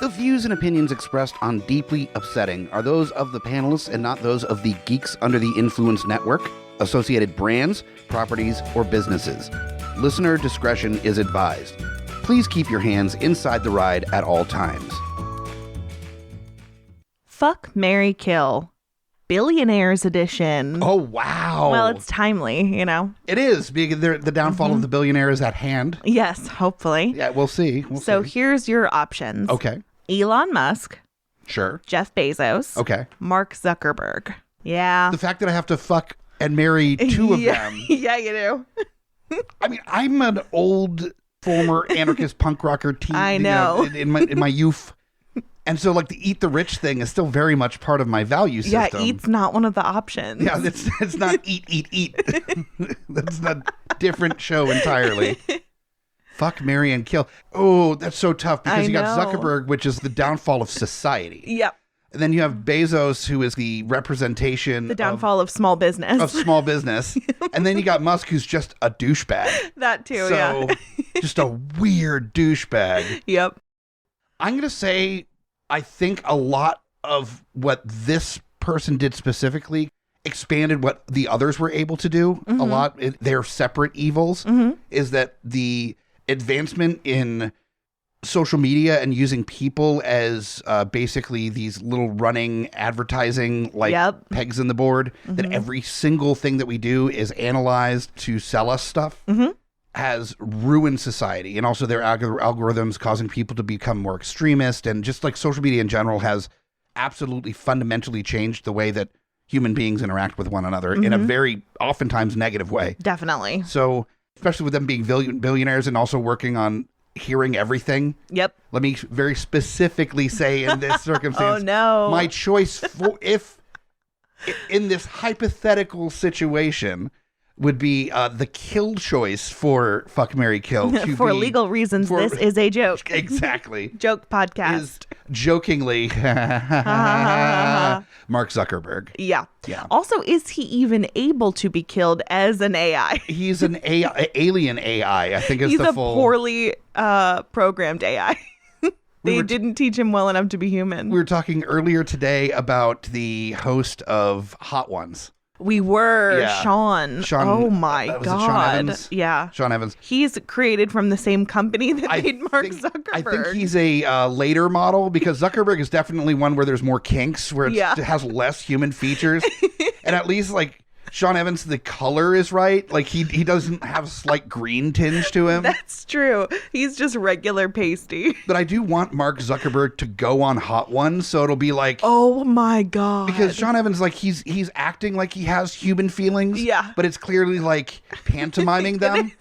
The views and opinions expressed on Deeply Upsetting are those of the panelists and not those of the Geeks Under the Influence Network, associated brands, properties, or businesses. Listener discretion is advised. Please keep your hands inside the ride at all times. Fuck, Marry, Kill. Billionaires edition. Oh, wow. Well, it's timely, you know. It is, because the downfall of the billionaire is at hand. Yes, hopefully. Yeah, we'll see. So here's your options. Okay. Elon Musk. Sure. Jeff Bezos. Okay. Mark Zuckerberg. Yeah. The fact that I have to fuck and marry two of them. Yeah, you do. I mean, I'm an old former anarchist punk rocker teen. I know. In my youth. And so, like, the eat the rich thing is still very much part of my value system. Yeah, eat's not one of the options. Yeah, it's not eat. That's a different show entirely. Fuck, marry, and kill. Oh, that's so tough because you got Zuckerberg, which is the downfall of society. Yep. And then you have Bezos, who is the representation The downfall of small business. of small business. And then you got Musk, who's just a douchebag. That too, So, just a weird douchebag. Yep. I'm going to say, I think a lot of what this person did specifically expanded what the others were able to do. Mm-hmm. A lot, their separate evils, is that the advancement in social media and using people as basically these little running advertising pegs in the board, that every single thing that we do is analyzed to sell us stuff, has ruined society. And also their algorithms causing people to become more extremist, and just like social media in general has absolutely fundamentally changed the way that human beings interact with one another in a very oftentimes negative way. Definitely. So especially with them being billionaires and also working on hearing everything. Yep. Let me very specifically say in this circumstance, Oh no. my choice for if in this hypothetical situation would be the kill choice for Fuck, Marry, Kill. For legal reasons, this is a joke. Exactly. Joke podcast. Is jokingly Mark Zuckerberg. Yeah. Yeah. Also, is he even able to be killed as an AI? He's an alien AI, I think is He's the a full... poorly programmed AI. They didn't teach him well enough to be human. We were talking earlier today about the host of Hot Ones. We were. Yeah. Sean. Oh my was it God. Sean Evans? Yeah. Sean Evans. He's created from the same company that made Mark think, Zuckerberg. I think he's a later model, because Zuckerberg is definitely one where there's more kinks, where it has less human features. And at least, like, Sean Evans, the color is right. Like, he doesn't have a slight green tinge to him. That's true. He's just regular pasty. But I do want Mark Zuckerberg to go on Hot Ones, so it'll be like... Oh my God. Because Sean Evans, like, he's acting like he has human feelings. Yeah. But it's clearly, like, pantomiming them.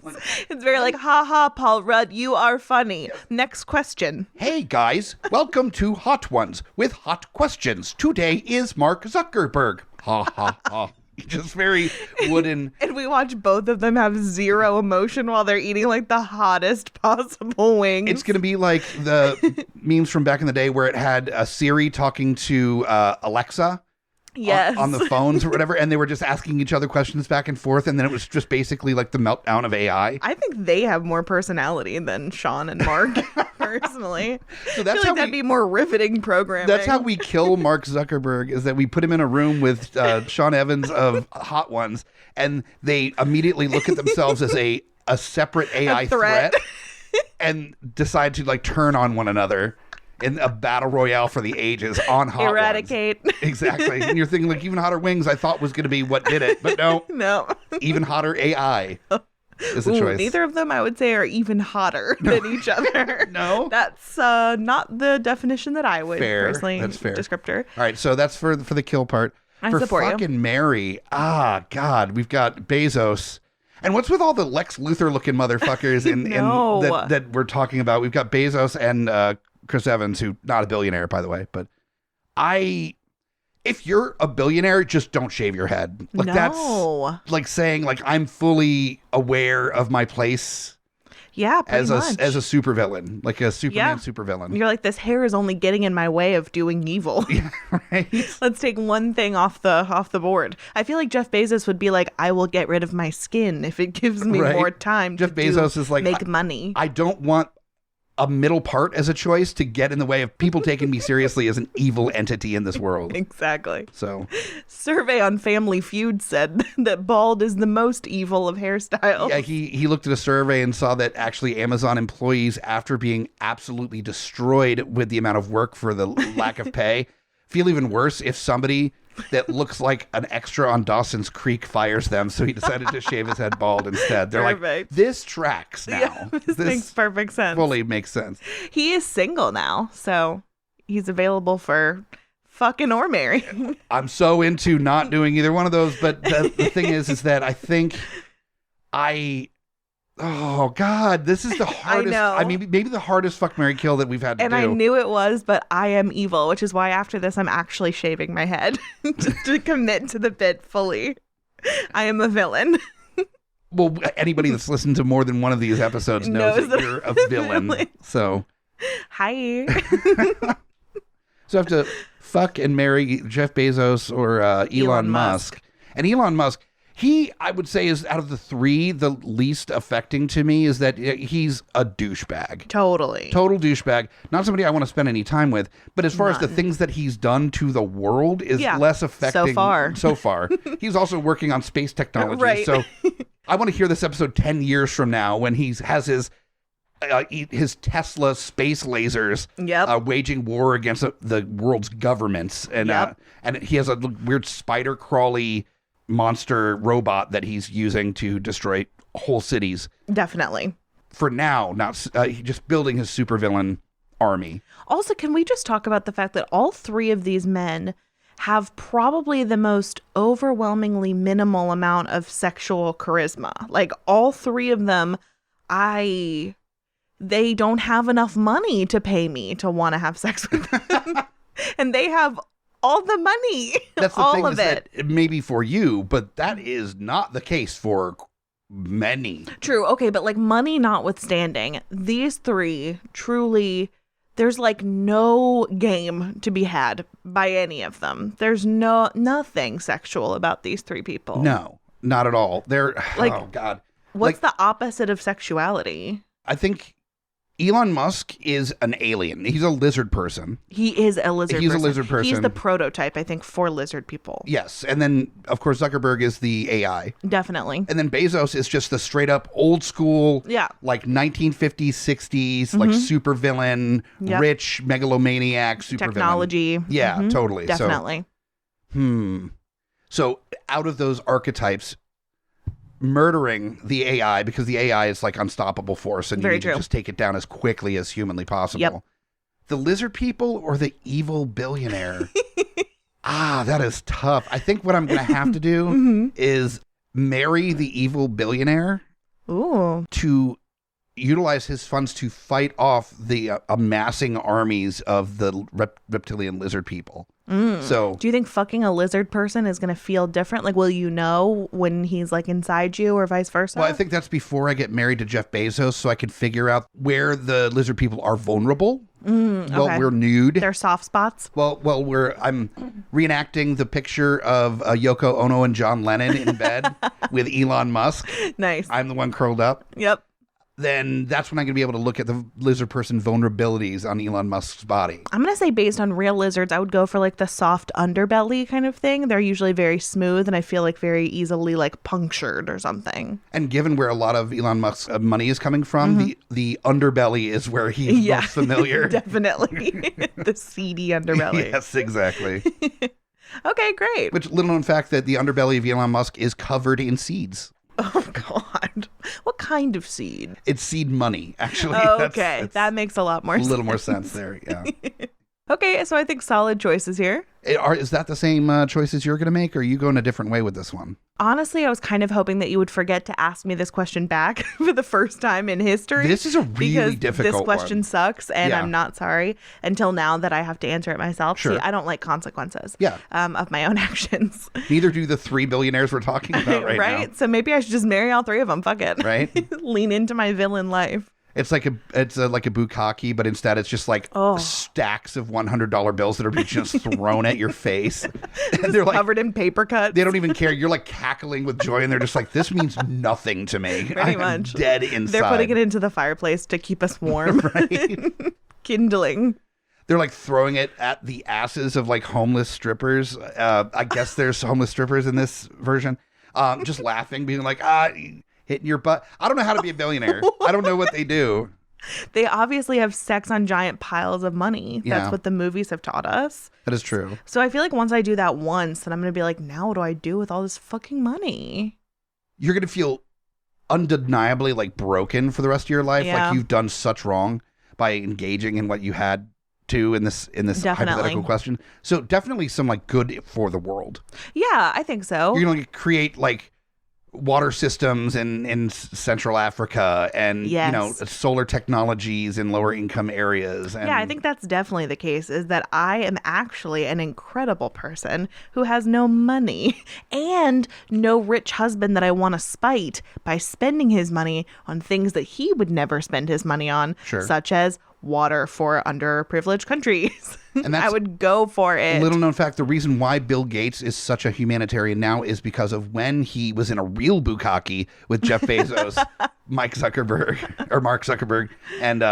It's very like, ha ha, Paul Rudd, you are funny. Next question. Hey, guys. Welcome to Hot Ones with hot questions. Today is Mark Zuckerberg. Ha, ha, ha. Just very wooden. And we watch both of them have zero emotion while they're eating like the hottest possible wings. It's going to be like the memes from back in the day where it had Siri talking to Alexa. Yes. On the phones or whatever, and they were just asking each other questions back and forth, and then it was just basically like the meltdown of AI. I think they have more personality than Sean and Mark, personally. So that's I feel like that'd be more riveting programming. That's how we kill Mark Zuckerberg, is that we put him in a room with Sean Evans of Hot Ones, and they immediately look at themselves as a separate AI threat and decide to like turn on one another in a battle royale for the ages on Hot Eradicate. Ones. Exactly. And you're thinking, like, even hotter wings I thought was going to be what did it, but no. No. Even hotter AI is the choice. Neither of them, I would say, are even hotter than each other. No? That's not the definition that I would personally That's fair. descriptor. All right, so that's for the kill part. I for support fucking Mary, God, we've got Bezos. And what's with all the Lex Luthor looking motherfuckers in that we're talking about? We've got Bezos and Chris Evans, who not a billionaire, by the way, but if you're a billionaire, just don't shave your head. Like that's like saying like I'm fully aware of my place. Yeah, as a supervillain, like a Superman supervillain. You're like, this hair is only getting in my way of doing evil. Yeah, right. Let's take one thing off the board. I feel like Jeff Bezos would be like, I will get rid of my skin if it gives me more time. Jeff Bezos is like, make money. I don't want a middle part as a choice to get in the way of people taking me seriously as an evil entity in this world. Exactly. So, survey on Family Feud said that bald is the most evil of hairstyles. yeah, he looked at a survey and saw that actually Amazon employees, after being absolutely destroyed with the amount of work for the lack of pay, feel even worse if somebody that looks like an extra on Dawson's Creek fires them, so he decided to shave his head bald instead. They're like, this tracks now. Yeah, this makes perfect sense. Fully makes sense. He is single now, so he's available for fucking or marrying. I'm so into not doing either one of those, but the thing is that I think oh God, this is the hardest. I mean, maybe the hardest fuck, marry, kill that we've had to do. And I knew it was, but I am evil, which is why after this, I'm actually shaving my head just to commit to the bit fully. I am a villain. Well, anybody that's listened to more than one of these episodes knows that you're a villain. So, hi. So I have to fuck and marry Jeff Bezos or Elon Musk. And Elon Musk, I would say, is out of the three, the least affecting to me is that he's a douchebag. Totally. Total douchebag. Not somebody I want to spend any time with. But as far as the things that he's done to the world is less affecting. So far. He's also working on space technology. Right. So I want to hear this episode 10 years from now when he has his Tesla space lasers waging war against the world's governments. And he has a weird spider crawly monster robot that he's using to destroy whole cities. Definitely. For now, he's just building his supervillain army. Also, can we just talk about the fact that all three of these men have probably the most overwhelmingly minimal amount of sexual charisma? Like, all three of them, they don't have enough money to pay me to want to have sex with them. And they have all the money. That's the all thing, of is it. That maybe for you, but that is not the case for many. True. Okay, but like, money notwithstanding, these three truly, there's like no game to be had by any of them. There's nothing sexual about these three people. No, not at all. They're like, oh God. What's the opposite of sexuality? I think Elon Musk is an alien. He's a lizard person. He is a lizard person. He's a lizard person. He's the prototype, I think, for lizard people. Yes. And then, of course, Zuckerberg is the AI. Definitely. And then Bezos is just the straight up old school, like 1950s, 60s, like super villain, rich megalomaniac, super technology. Villain. Yeah, totally. Definitely. So out of those archetypes, murdering the AI, because the AI is like unstoppable force and you need to just take it down as quickly as humanly possible. Yep. The lizard people or the evil billionaire? That is tough. I think what I'm going to have to do is marry the evil billionaire to utilize his funds to fight off the amassing armies of the reptilian lizard people. So, do you think fucking a lizard person is going to feel different? Like, will you know when he's like inside you or vice versa? Well, I think that's before I get married to Jeff Bezos, so I can figure out where the lizard people are vulnerable. Well, we're nude. They're soft spots. Well, I'm reenacting the picture of Yoko Ono and John Lennon in bed with Elon Musk. Nice. I'm the one curled up. Yep. Then that's when I'm going to be able to look at the lizard person vulnerabilities on Elon Musk's body. I'm going to say, based on real lizards, I would go for like the soft underbelly kind of thing. They're usually very smooth and I feel like very easily like punctured or something. And given where a lot of Elon Musk's money is coming from, the underbelly is where he's most familiar. Definitely. The seedy underbelly. Yes, exactly. Okay, great. Which, little known fact, that the underbelly of Elon Musk is covered in seeds. Oh, God. What kind of seed? It's seed money, actually. Okay, that makes a lot more sense. A little more sense there, yeah. Okay, so I think solid choices here. Is that the same choices you're going to make, or are you going a different way with this one? Honestly, I was kind of hoping that you would forget to ask me this question back for the first time in history. This is a really difficult this question sucks, and I'm not sorry until now that I have to answer it myself. Sure. See, I don't like consequences of my own actions. Neither do the three billionaires we're talking about right now. So maybe I should just marry all three of them. Fuck it. Right? Lean into my villain life. It's like a bukkake, but instead it's just like stacks of $100 bills that are being just thrown at your face. And they're like covered in paper cuts. They don't even care. You're like cackling with joy, and they're just like, this means nothing to me. Pretty much. Dead inside. They're putting it into the fireplace to keep us warm. Right. Kindling. They're like throwing it at the asses of like homeless strippers. I guess there's homeless strippers in this version. Just laughing, being like, hitting your butt. I don't know how to be a billionaire. I don't know what they do. They obviously have sex on giant piles of money. That's what the movies have taught us. That is true. So I feel like once I do that once, then I'm going to be like, now what do I do with all this fucking money? You're going to feel undeniably like broken for the rest of your life. Yeah. Like you've done such wrong by engaging in what you had to in this hypothetical question. So definitely some like good for the world. Yeah, I think so. You're going to create like water systems in Central Africa and solar technologies in lower income areas. And I think that's definitely the case, is that I am actually an incredible person who has no money and no rich husband that I want to spite by spending his money on things that he would never spend his money on, such as water for underprivileged countries. And I would go for it. Little known fact, the reason why Bill Gates is such a humanitarian now is because of when he was in a real bukkake with Jeff Bezos, Mark Zuckerberg, and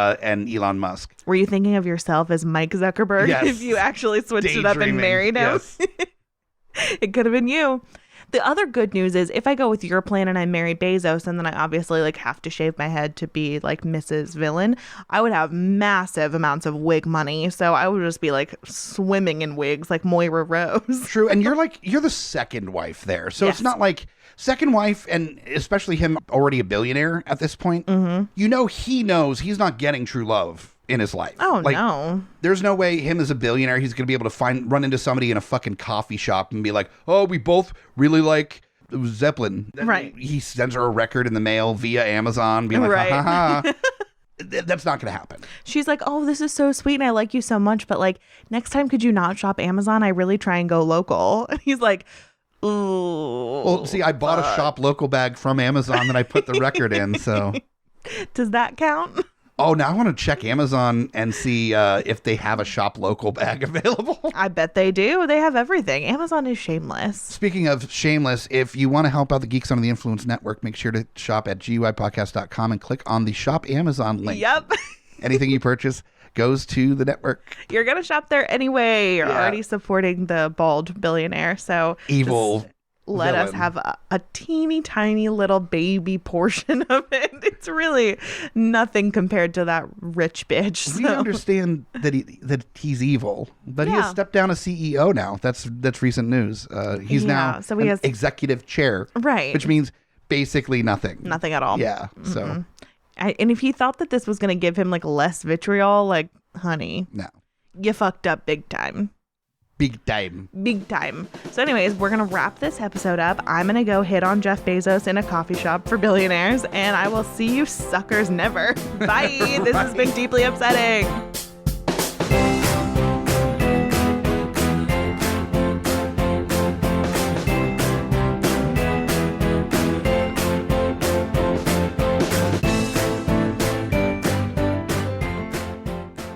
Elon Musk. Were you thinking of yourself as Mike Zuckerberg? Yes. If you actually switched it up and married him? Yes. It could have been you. The other good news is if I go with your plan and I marry Bezos, and then I obviously like have to shave my head to be like Mrs. Villain, I would have massive amounts of wig money. So I would just be like swimming in wigs like Moira Rose. True. And you're the second wife there. So It's not like second wife, and especially him already a billionaire at this point. Mm-hmm. He knows he's not getting true love in his life. Oh, no. There's no way him as a billionaire, he's going to be able to run into somebody in a fucking coffee shop and be like, oh, we both really like Zeppelin. Right. He sends her a record in the mail via Amazon, being like, ha ha ha. That's not going to happen. She's like, oh, this is so sweet and I like you so much, but like next time could you not shop Amazon? I really try and go local. And he's like, ooh. Well, see, I bought a shop local bag from Amazon that I put the record in, so. Does that count? Oh, now I want to check Amazon and see if they have a shop local bag available. I bet they do. They have everything. Amazon is shameless. Speaking of shameless, if you want to help out the Geeks Under the Influence Network, make sure to shop at GUIpodcast.com and click on the Shop Amazon link. Yep. Anything you purchase goes to the network. You're going to shop there anyway. You're already supporting the bald billionaire. So evil. Let us have a teeny tiny little baby portion of it. It's really nothing compared to that rich bitch. So. We understand that he's evil, but he has stepped down as CEO now. That's recent news. He's now an executive chair, right? Which means basically nothing. Nothing at all. Yeah. Mm-hmm. So, and if he thought that this was going to give him like less vitriol, like, honey, no, you fucked up big time. Big time. Big time. So anyways, we're going to wrap this episode up. I'm going to go hit on Jeff Bezos in a coffee shop for billionaires, and I will see you suckers never. Bye. This has been deeply upsetting.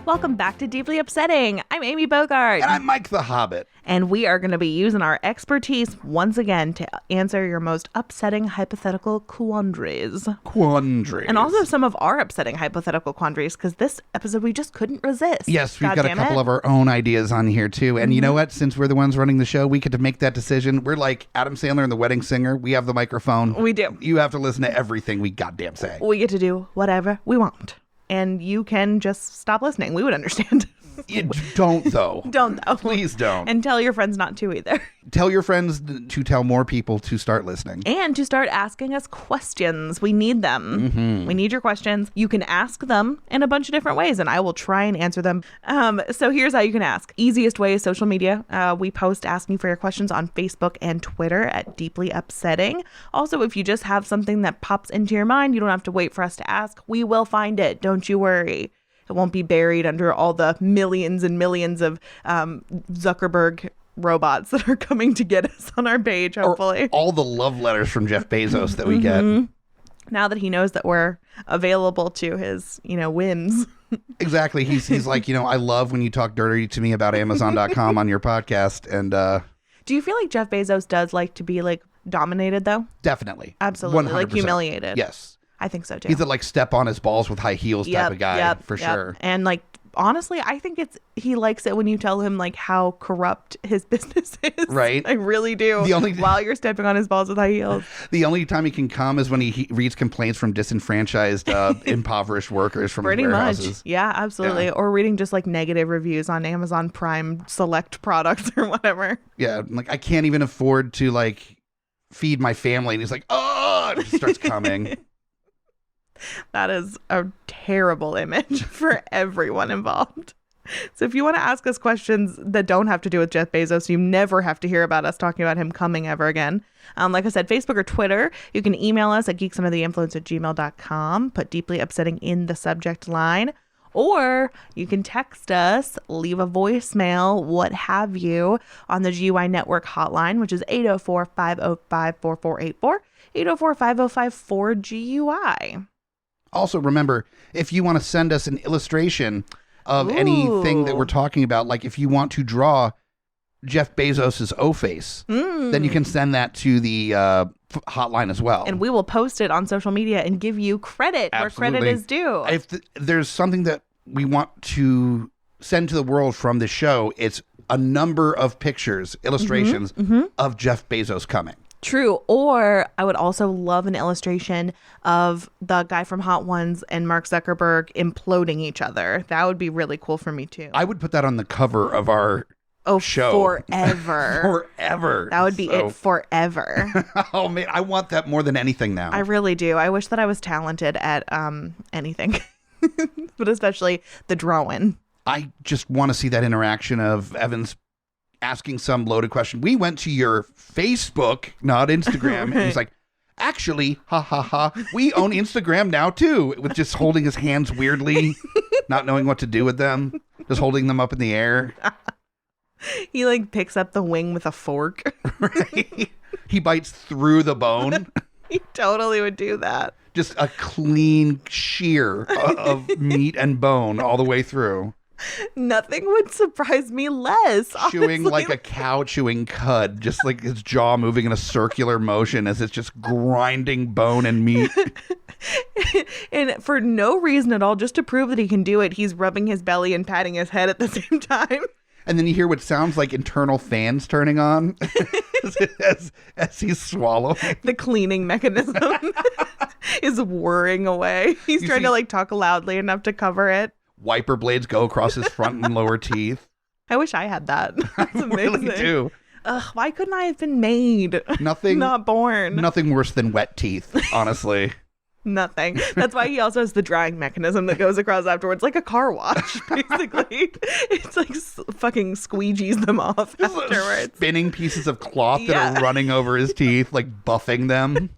Welcome back to Deeply Upsetting. I'm Amy Bogarde. And I'm Mike the Hobbit. And we are going to be using our expertise once again to answer your most upsetting hypothetical quandaries. And also some of our upsetting hypothetical quandaries, because this episode we just couldn't resist. Yes, we've got a couple of our own ideas on here too. And you know what? Since we're the ones running the show, we get to make that decision. We're like Adam Sandler and The Wedding Singer. We have the microphone. We do. You have to listen to everything we goddamn say. We get to do whatever we want. And you can just stop listening. We would understand. You don't, though. Don't, though. Please don't. And tell your friends not to either. Tell your friends to tell more people to start listening. And to start asking us questions. We need them. Mm-hmm. We need your questions. You can ask them in a bunch of different ways, and I will try and answer them. So here's how you can ask. Easiest way is social media. We post asking for your questions on Facebook and Twitter at Deeply Upsetting. Also, if you just have something that pops into your mind, you don't have to wait for us to ask. We will find it. Don't you worry. It won't be buried under all the millions and millions of Zuckerberg robots that are coming to get us on our page, hopefully. Or all the love letters from Jeff Bezos that we get. Now that he knows that we're available to his, whims. Exactly. He's like, I love when you talk dirty to me about Amazon.com on your podcast. And do you feel like Jeff Bezos does like to be like dominated though? Definitely. Absolutely. 100%. Like humiliated. Yes. I think so too. He's a like step on his balls with high heels type of guy for sure. And like, honestly, I think he likes it when you tell him like how corrupt his business is. Right. I really do. While you're stepping on his balls with high heels. The only time he can come is when he reads complaints from disenfranchised, impoverished workers from pretty his warehouses. much. Yeah, absolutely. Yeah. Or reading just like negative reviews on Amazon Prime select products or whatever. Yeah. Like I can't even afford to like feed my family. And he's like, oh, and it just starts coming. That is a terrible image for everyone involved. So if you want to ask us questions that don't have to do with Jeff Bezos, you never have to hear about us talking about him coming ever again. Like I said, Facebook or Twitter, you can email us at geeksomeoftheinfluence@gmail.com, put deeply upsetting in the subject line, or you can text us, leave a voicemail, what have you, on the GUI Network hotline, which is 804-505-4484, 804-505-4GUI. Also, remember, if you want to send us an illustration of anything that we're talking about, like if you want to draw Jeff Bezos's O-face, then you can send that to the hotline as well. And we will post it on social media and give you credit where credit is due. If there's something that we want to send to the world from the show, it's a number of pictures, illustrations of Jeff Bezos coming. True. Or I would also love an illustration of the guy from Hot Ones and Mark Zuckerberg imploding each other. That would be really cool for me too. I would put that on the cover of our show. Forever. Forever. That would be it forever. Oh man, I want that more than anything now. I really do. I wish that I was talented at anything, but especially the drawing. I just want to see that interaction of Evans asking some loaded question. We went to your Facebook, not Instagram. Right. And he's like, actually, ha ha ha, we own Instagram now too. With just holding his hands weirdly, not knowing what to do with them, just holding them up in the air. He like picks up the wing with a fork. Right? He bites through the bone. He totally would do that. Just a clean shear of meat and bone all the way through. Nothing would surprise me less. Chewing honestly. like a cow chewing cud, just like his jaw moving in a circular motion as it's just grinding bone and meat. And for no reason at all, just to prove that he can do it, he's rubbing his belly and patting his head at the same time. And then you hear what sounds like internal fans turning on as he's swallowing. The cleaning mechanism is whirring away. He's trying to like talk loudly enough to cover it. Wiper blades go across his front and lower teeth. I wish I had that. That's amazing. I really do. Ugh, why couldn't I have been made? Nothing. Not born. Nothing worse than wet teeth, honestly. Nothing. That's why he also has the drying mechanism that goes across afterwards, like a car wash, basically. It's like fucking squeegees them off afterwards. Spinning pieces of cloth that are running over his teeth, like buffing them.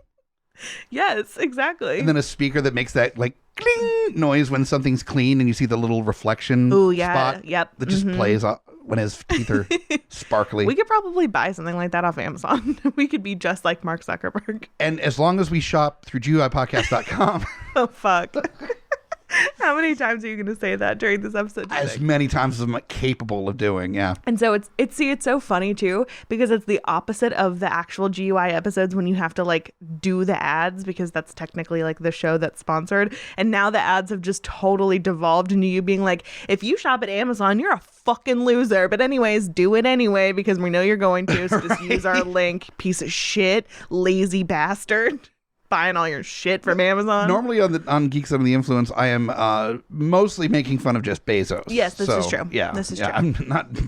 Yes, exactly. And then a speaker that makes that like cling noise when something's clean and you see the little reflection spot that just plays when his teeth are sparkly. We could probably buy something like that off Amazon. We could be just like Mark Zuckerberg. And as long as we shop through GUIPodcast.com. Oh, fuck. How many times are you going to say that during this episode? As many times as I'm capable of doing, yeah. And so it's so funny too, because it's the opposite of the actual GUI episodes when you have to like do the ads, because that's technically like the show that's sponsored. And now the ads have just totally devolved into you being like, if you shop at Amazon, you're a fucking loser. But anyways, do it anyway, because we know you're going to. So just use our link, piece of shit, lazy bastard. Buying all your shit from Amazon. Normally on Geeks Under the Influence, I am mostly making fun of Jeff Bezos. Yes, this is true. Yeah, this is true. I'm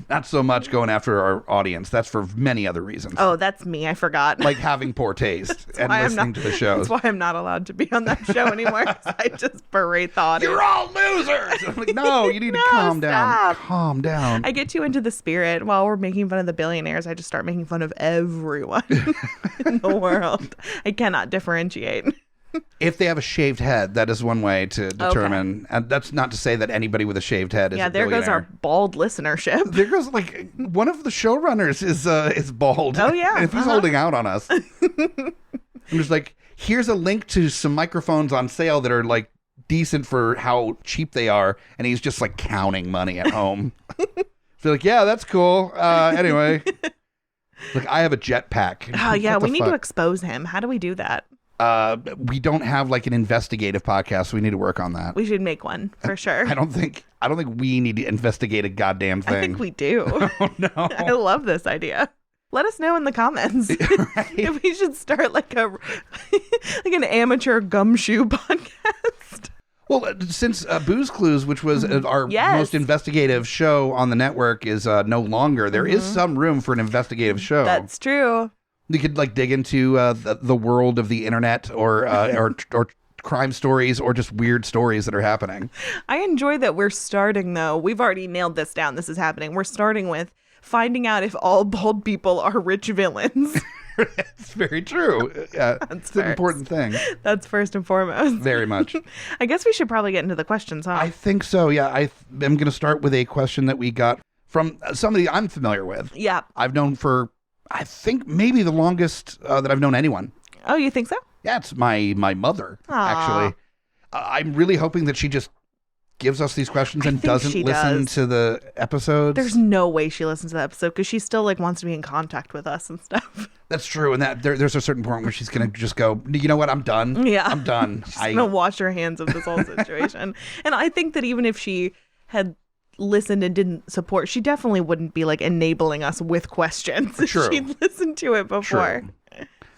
not so much going after our audience. That's for many other reasons. Oh, that's me. I forgot. Like having poor taste and listening to the shows. That's why I'm not allowed to be on that show anymore. I just berate the audience. You're all losers. I'm like, no, you need to calm down. Calm down. I get too into the spirit. While we're making fun of the billionaires, I just start making fun of everyone in the world. I cannot differentiate. If they have a shaved head, that is one way to determine. Okay. And that's not to say that anybody with a shaved head is a billionaire. There goes our bald listenership. There goes like one of the showrunners is bald. Oh yeah. And if he's holding out on us, I'm just like, here's a link to some microphones on sale that are like decent for how cheap they are. And he's just like counting money at home. So like, yeah, that's cool. Anyway, look, I have a jetpack. Oh yeah, we need to expose him. How do we do that? We don't have like an investigative podcast, so we need to work on that. We should make one for sure. I don't think we need to investigate a goddamn thing. I think we do. Oh no. I love this idea. Let us know in the comments if we should start like like an amateur gumshoe podcast. Well, since Booze Clues, which was our most investigative show on the network, is no longer, there is some room for an investigative show. That's true. We could like dig into the world of the internet or crime stories or just weird stories that are happening. I enjoy that we're starting, though. We've already nailed this down. This is happening. We're starting with finding out if all bald people are rich villains. It's very true. It's an important thing. That's first and foremost. Very much. I guess we should probably get into the questions, huh? I think so, yeah. I'm going to start with a question that we got from somebody I'm familiar with. Yeah. I've known for, I think, maybe the longest that I've known anyone. Oh, you think so? Yeah, it's my mother, actually. I'm really hoping that she just gives us these questions and doesn't listen to the episodes. There's no way she listens to the episode because she still like wants to be in contact with us and stuff. That's true. And that there's a certain point where she's going to just go, you know what? I'm done. Yeah. I'm done. She's going to wash her hands of this whole situation. And I think that even if she had listened and didn't support, she definitely wouldn't be like enabling us with questions if she'd listened to it before. True.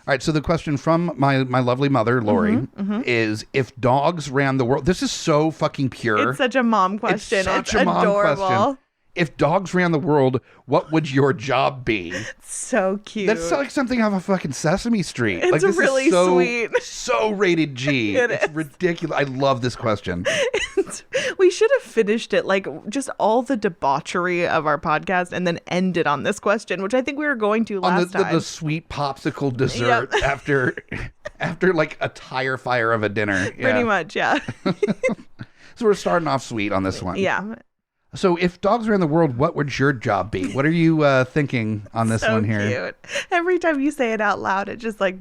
All right, so the question from my lovely mother, Lori, is if dogs ran the world. This is so fucking pure. It's such a mom question. It's such a mom adorable. question. If dogs ran the world, what would your job be? So cute. That's like something off of fucking Sesame Street. It's like, this really is so, sweet. So rated G. It's ridiculous. I love this question. We should have finished it like just all the debauchery of our podcast and then ended on this question, which I think we were going to last time. The sweet popsicle dessert after like a tire fire of a dinner. Pretty much, yeah. So we're starting off sweet on this one. Yeah. So if dogs ran the world, what would your job be? What are you thinking on this one here? Cute. Every time you say it out loud, it just like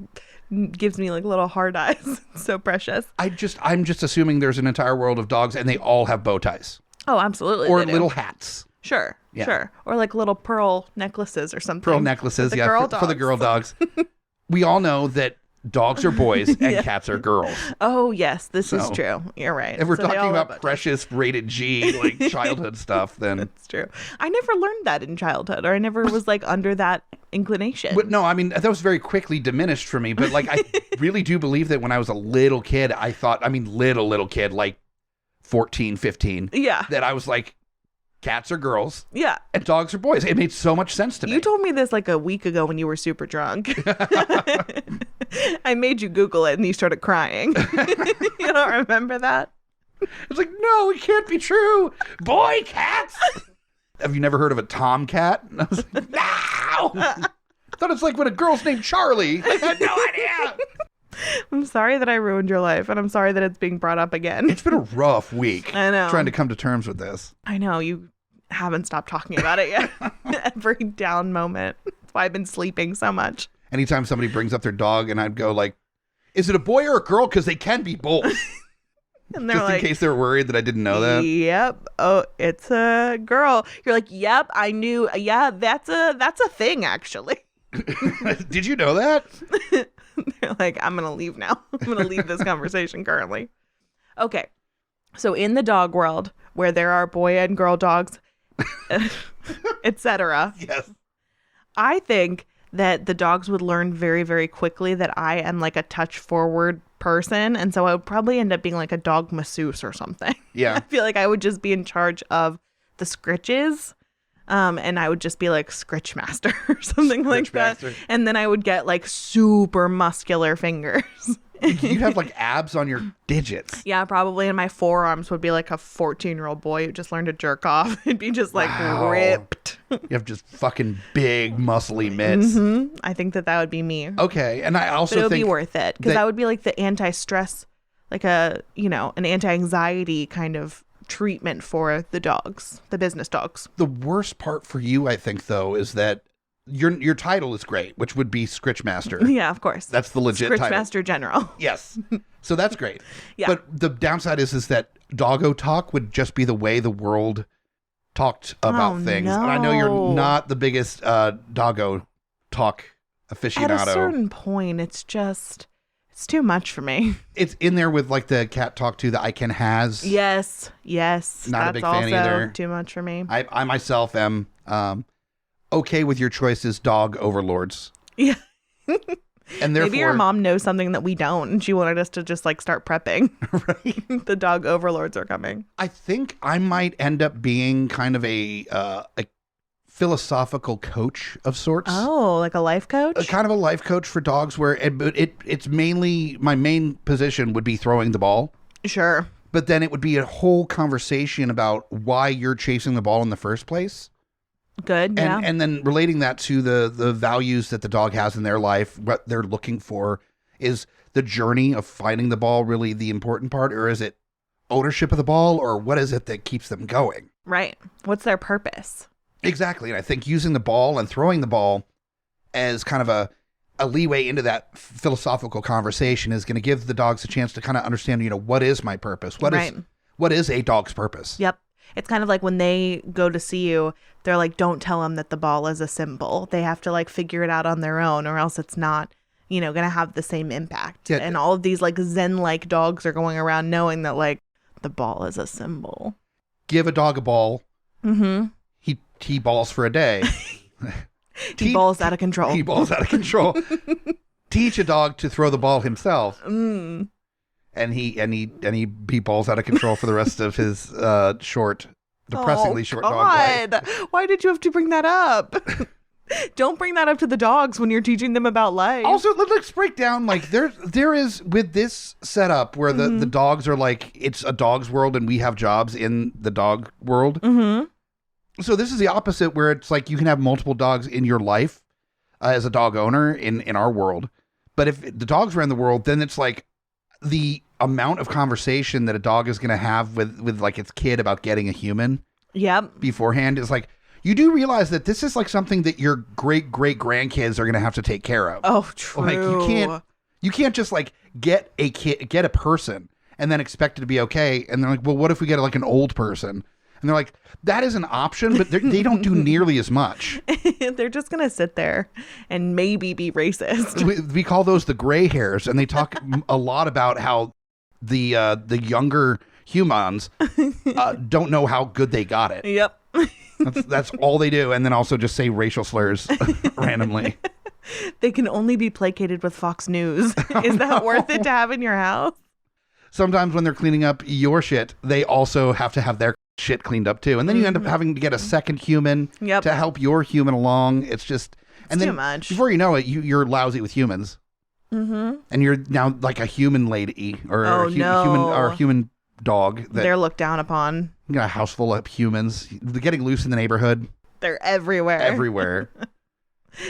gives me like little hard eyes. So precious. I'm just assuming there's an entire world of dogs and they all have bow ties. Oh, absolutely. Or little hats. Sure. Yeah. Sure. Or like little pearl necklaces or something. Pearl necklaces, for the girl dogs. We all know that dogs are boys and cats are girls. Oh, yes, this is true. You're right. If we're talking about precious rated G, like childhood stuff, then... It's true. I never learned that in childhood, or I never was like under that inclination. But no, I mean, that was very quickly diminished for me. But like, I really do believe that when I was a little kid, I thought, I mean, little kid, like 14, 15. Yeah. That I was like, cats are girls. Yeah. And dogs are boys. It made so much sense to me. You told me this like a week ago when you were super drunk. I made you Google it and you started crying. You don't remember that? It's like, no, it can't be true. Boy cats. Have you never heard of a tomcat? And I was like, no. I thought it's like when a girl's named Charlie. I had no idea. I'm sorry that I ruined your life, and I'm sorry that it's being brought up again. It's been a rough week. I know. Trying to come to terms with this. I know. You haven't stopped talking about it yet. Every down moment. That's why I've been sleeping so much. Anytime somebody brings up their dog, and I'd go like, is it a boy or a girl? Because they can be both. And they're just like, in case they're worried that I didn't know that. Yep. Oh, it's a girl. You're like, yep, I knew. Yeah, that's a thing, actually. Did you know that? They're like, I'm going to leave now. I'm going to leave this conversation currently. Okay. So in the dog world, where there are boy and girl dogs, etc. Yes. I think that the dogs would learn very, very quickly that I am like a touch forward person. And so I would probably end up being like a dog masseuse or something. Yeah. I feel like I would just be in charge of the scritches. And I would just be like Scritch Master or something like that. And then I would get like super muscular fingers. You'd have like abs on your digits. Yeah, probably. And my forearms would be like a 14-year-old boy who just learned to jerk off. It'd be just like ripped. You have just fucking big muscly mitts. Mm-hmm. I think that would be me. Okay. And I also think it would be worth it because that would be like the anti-stress, like an anti-anxiety kind of treatment for the dogs, the business dogs. The worst part for you, I think, though, is that your title is great, which would be Scritchmaster. Yeah, of course. That's the legit title. Scritchmaster General. Yes. So that's great. Yeah. But the downside is that doggo talk would just be the way the world talked about things. No. And I know you're not the biggest doggo talk aficionado. At a certain point, it's too much for me. It's in there with like the cat talk too that I can has. Yes. Not a big fan also either. Too much for me. I myself am okay with your choices, dog overlords. Yeah. And therefore, maybe your mom knows something that we don't, and she wanted us to just like start prepping. Right. The dog overlords are coming. I think I might end up being kind of a philosophical coach of sorts. Oh, like a life coach? Kind of a life coach for dogs where it's mainly, my main position would be throwing the ball. Sure. But then it would be a whole conversation about why you're chasing the ball in the first place. Good, yeah. And then relating that to the values that the dog has in their life, what they're looking for. Is the journey of finding the ball really the important part, or is it ownership of the ball, or what is it that keeps them going? Right. What's their purpose? Exactly. And I think using the ball and throwing the ball as kind of a leeway into that philosophical conversation is going to give the dogs a chance to kind of understand, what is my purpose? What is a dog's purpose? Yep. It's kind of like when they go to see you, they're like, don't tell them that the ball is a symbol. They have to like figure it out on their own, or else it's not, going to have the same impact. Yeah. And all of these like Zen-like dogs are going around knowing that like the ball is a symbol. Give a dog a ball. Mm-hmm. He balls for a day. He balls out of control. He balls out of control. Teach a dog to throw the ball himself. Mm. And he balls out of control for the rest of his depressingly short dog life. Why did you have to bring that up? Don't bring that up to the dogs when you're teaching them about life. Also, let's break down, like, there is, with this setup where the dogs are like, it's a dog's world and we have jobs in the dog world. Mm-hmm. So this is the opposite, where it's like you can have multiple dogs in your life as a dog owner in our world. But if the dogs ran the world, then it's like the amount of conversation that a dog is going to have with like its kid about getting a human beforehand is like, you do realize that this is like something that your great grandkids are going to have to take care of. Oh, true. Like you can't just like get a person and then expect it to be okay. And they're like, well, what if we get like an old person? And they're like, that is an option, but they don't do nearly as much. They're just going to sit there and maybe be racist. We call those the gray hairs, and they talk a lot about how the younger humans don't know how good they got it. Yep. That's all they do, and then also just say racial slurs randomly. They can only be placated with Fox News. Is that worth it to have in your house? Sometimes when they're cleaning up your shit, they also have to have their shit cleaned up too, and then you end up having to get a second human to help your human along. It's just then too much. Before you know it, you're lousy with humans, and you're now like a human lady or a human dog. They're looked down upon. You got a house full of humans. They're getting loose in the neighborhood. They're everywhere. Everywhere.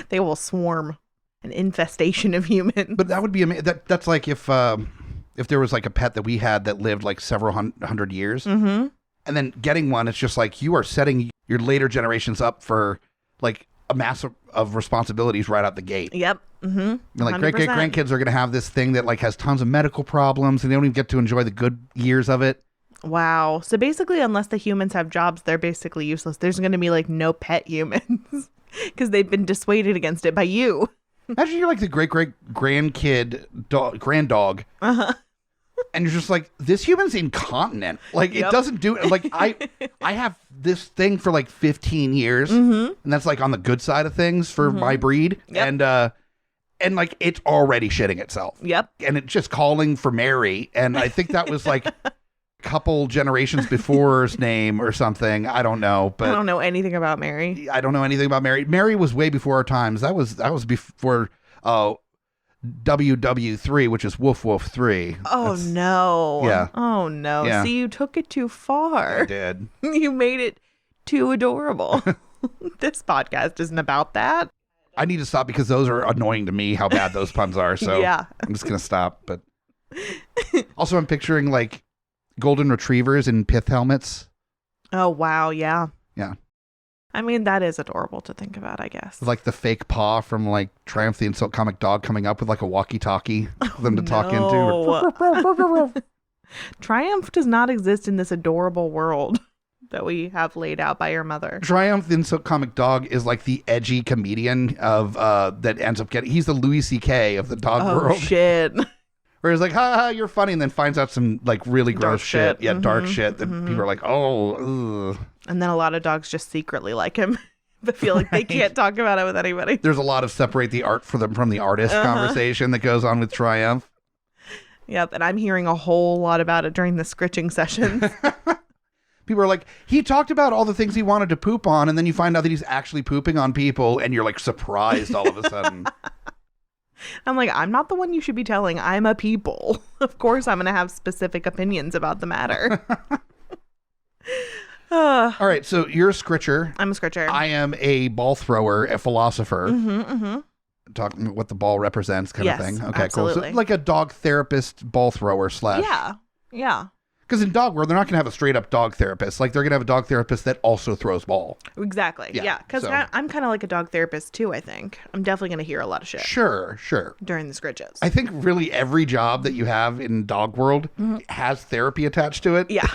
They will swarm. An infestation of humans. But that would be amazing. That's like if there was like a pet that we had that lived like several hundred years. Mm-hmm. And then getting one, it's just like you are setting your later generations up for like a mass of responsibilities right out the gate. Yep. Mm-hmm. Like great grandkids are going to have this thing that like has tons of medical problems and they don't even get to enjoy the good years of it. Wow. So basically, unless the humans have jobs, they're basically useless. There's going to be like no pet humans because they've been dissuaded against it by you. Imagine you're like the great grandkid granddog. Uh-huh. And you're just like, this human's incontinent. Like, it doesn't do it. Like, I have this thing for like 15 years. And that's like on the good side of things for my breed. Yep. And like, it's already shitting itself. Yep. And it's just calling for Mary. And I think that was like a couple generations before's name or something. I don't know. But I don't know anything about Mary. I don't know anything about Mary. Mary was way before our times. That was before WW3, which is Woof Woof 3. Oh, no. Yeah. Oh, no. Yeah. See, you took it too far. I did. You made it too adorable. This podcast isn't about that. I need to stop because those are annoying to me, how bad those puns are. So yeah. I'm just going to stop. But also, I'm picturing like golden retrievers in pith helmets. Oh, wow. Yeah. Yeah. I mean, that is adorable to think about, I guess. Like the fake paw from like Triumph the Insult Comic Dog coming up with like a walkie-talkie for them to talk into. Triumph does not exist in this adorable world that we have laid out by your mother. Triumph the Insult Comic Dog is like the edgy comedian of that ends up getting. He's the Louis C.K. of the dog world. Oh shit! Where he's like, ha ha, you're funny, and then finds out some like really gross shit. Yeah, dark shit that people are like, oh, ugh. And then a lot of dogs just secretly like him, but feel like they can't talk about it with anybody. There's a lot of separate the art from the artist conversation that goes on with Triumph. Yep, and I'm hearing a whole lot about it during the scritching sessions. People are like, he talked about all the things he wanted to poop on, and then you find out that he's actually pooping on people, and you're like surprised all of a sudden. I'm like, I'm not the one you should be telling. I'm a people. Of course, I'm going to have specific opinions about the matter. All right, so you're a scritcher. I'm a scritcher. I am a ball thrower, a philosopher. Talking what the ball represents kind of thing. Okay, absolutely. Cool. So like a dog therapist, ball thrower / Yeah. Because in dog world, they're not going to have a straight up dog therapist. Like they're going to have a dog therapist that also throws ball. Exactly. Yeah. Because I'm kind of like a dog therapist too, I think. I'm definitely going to hear a lot of shit. Sure. During the scritches. I think really every job that you have in dog world has therapy attached to it. Yeah.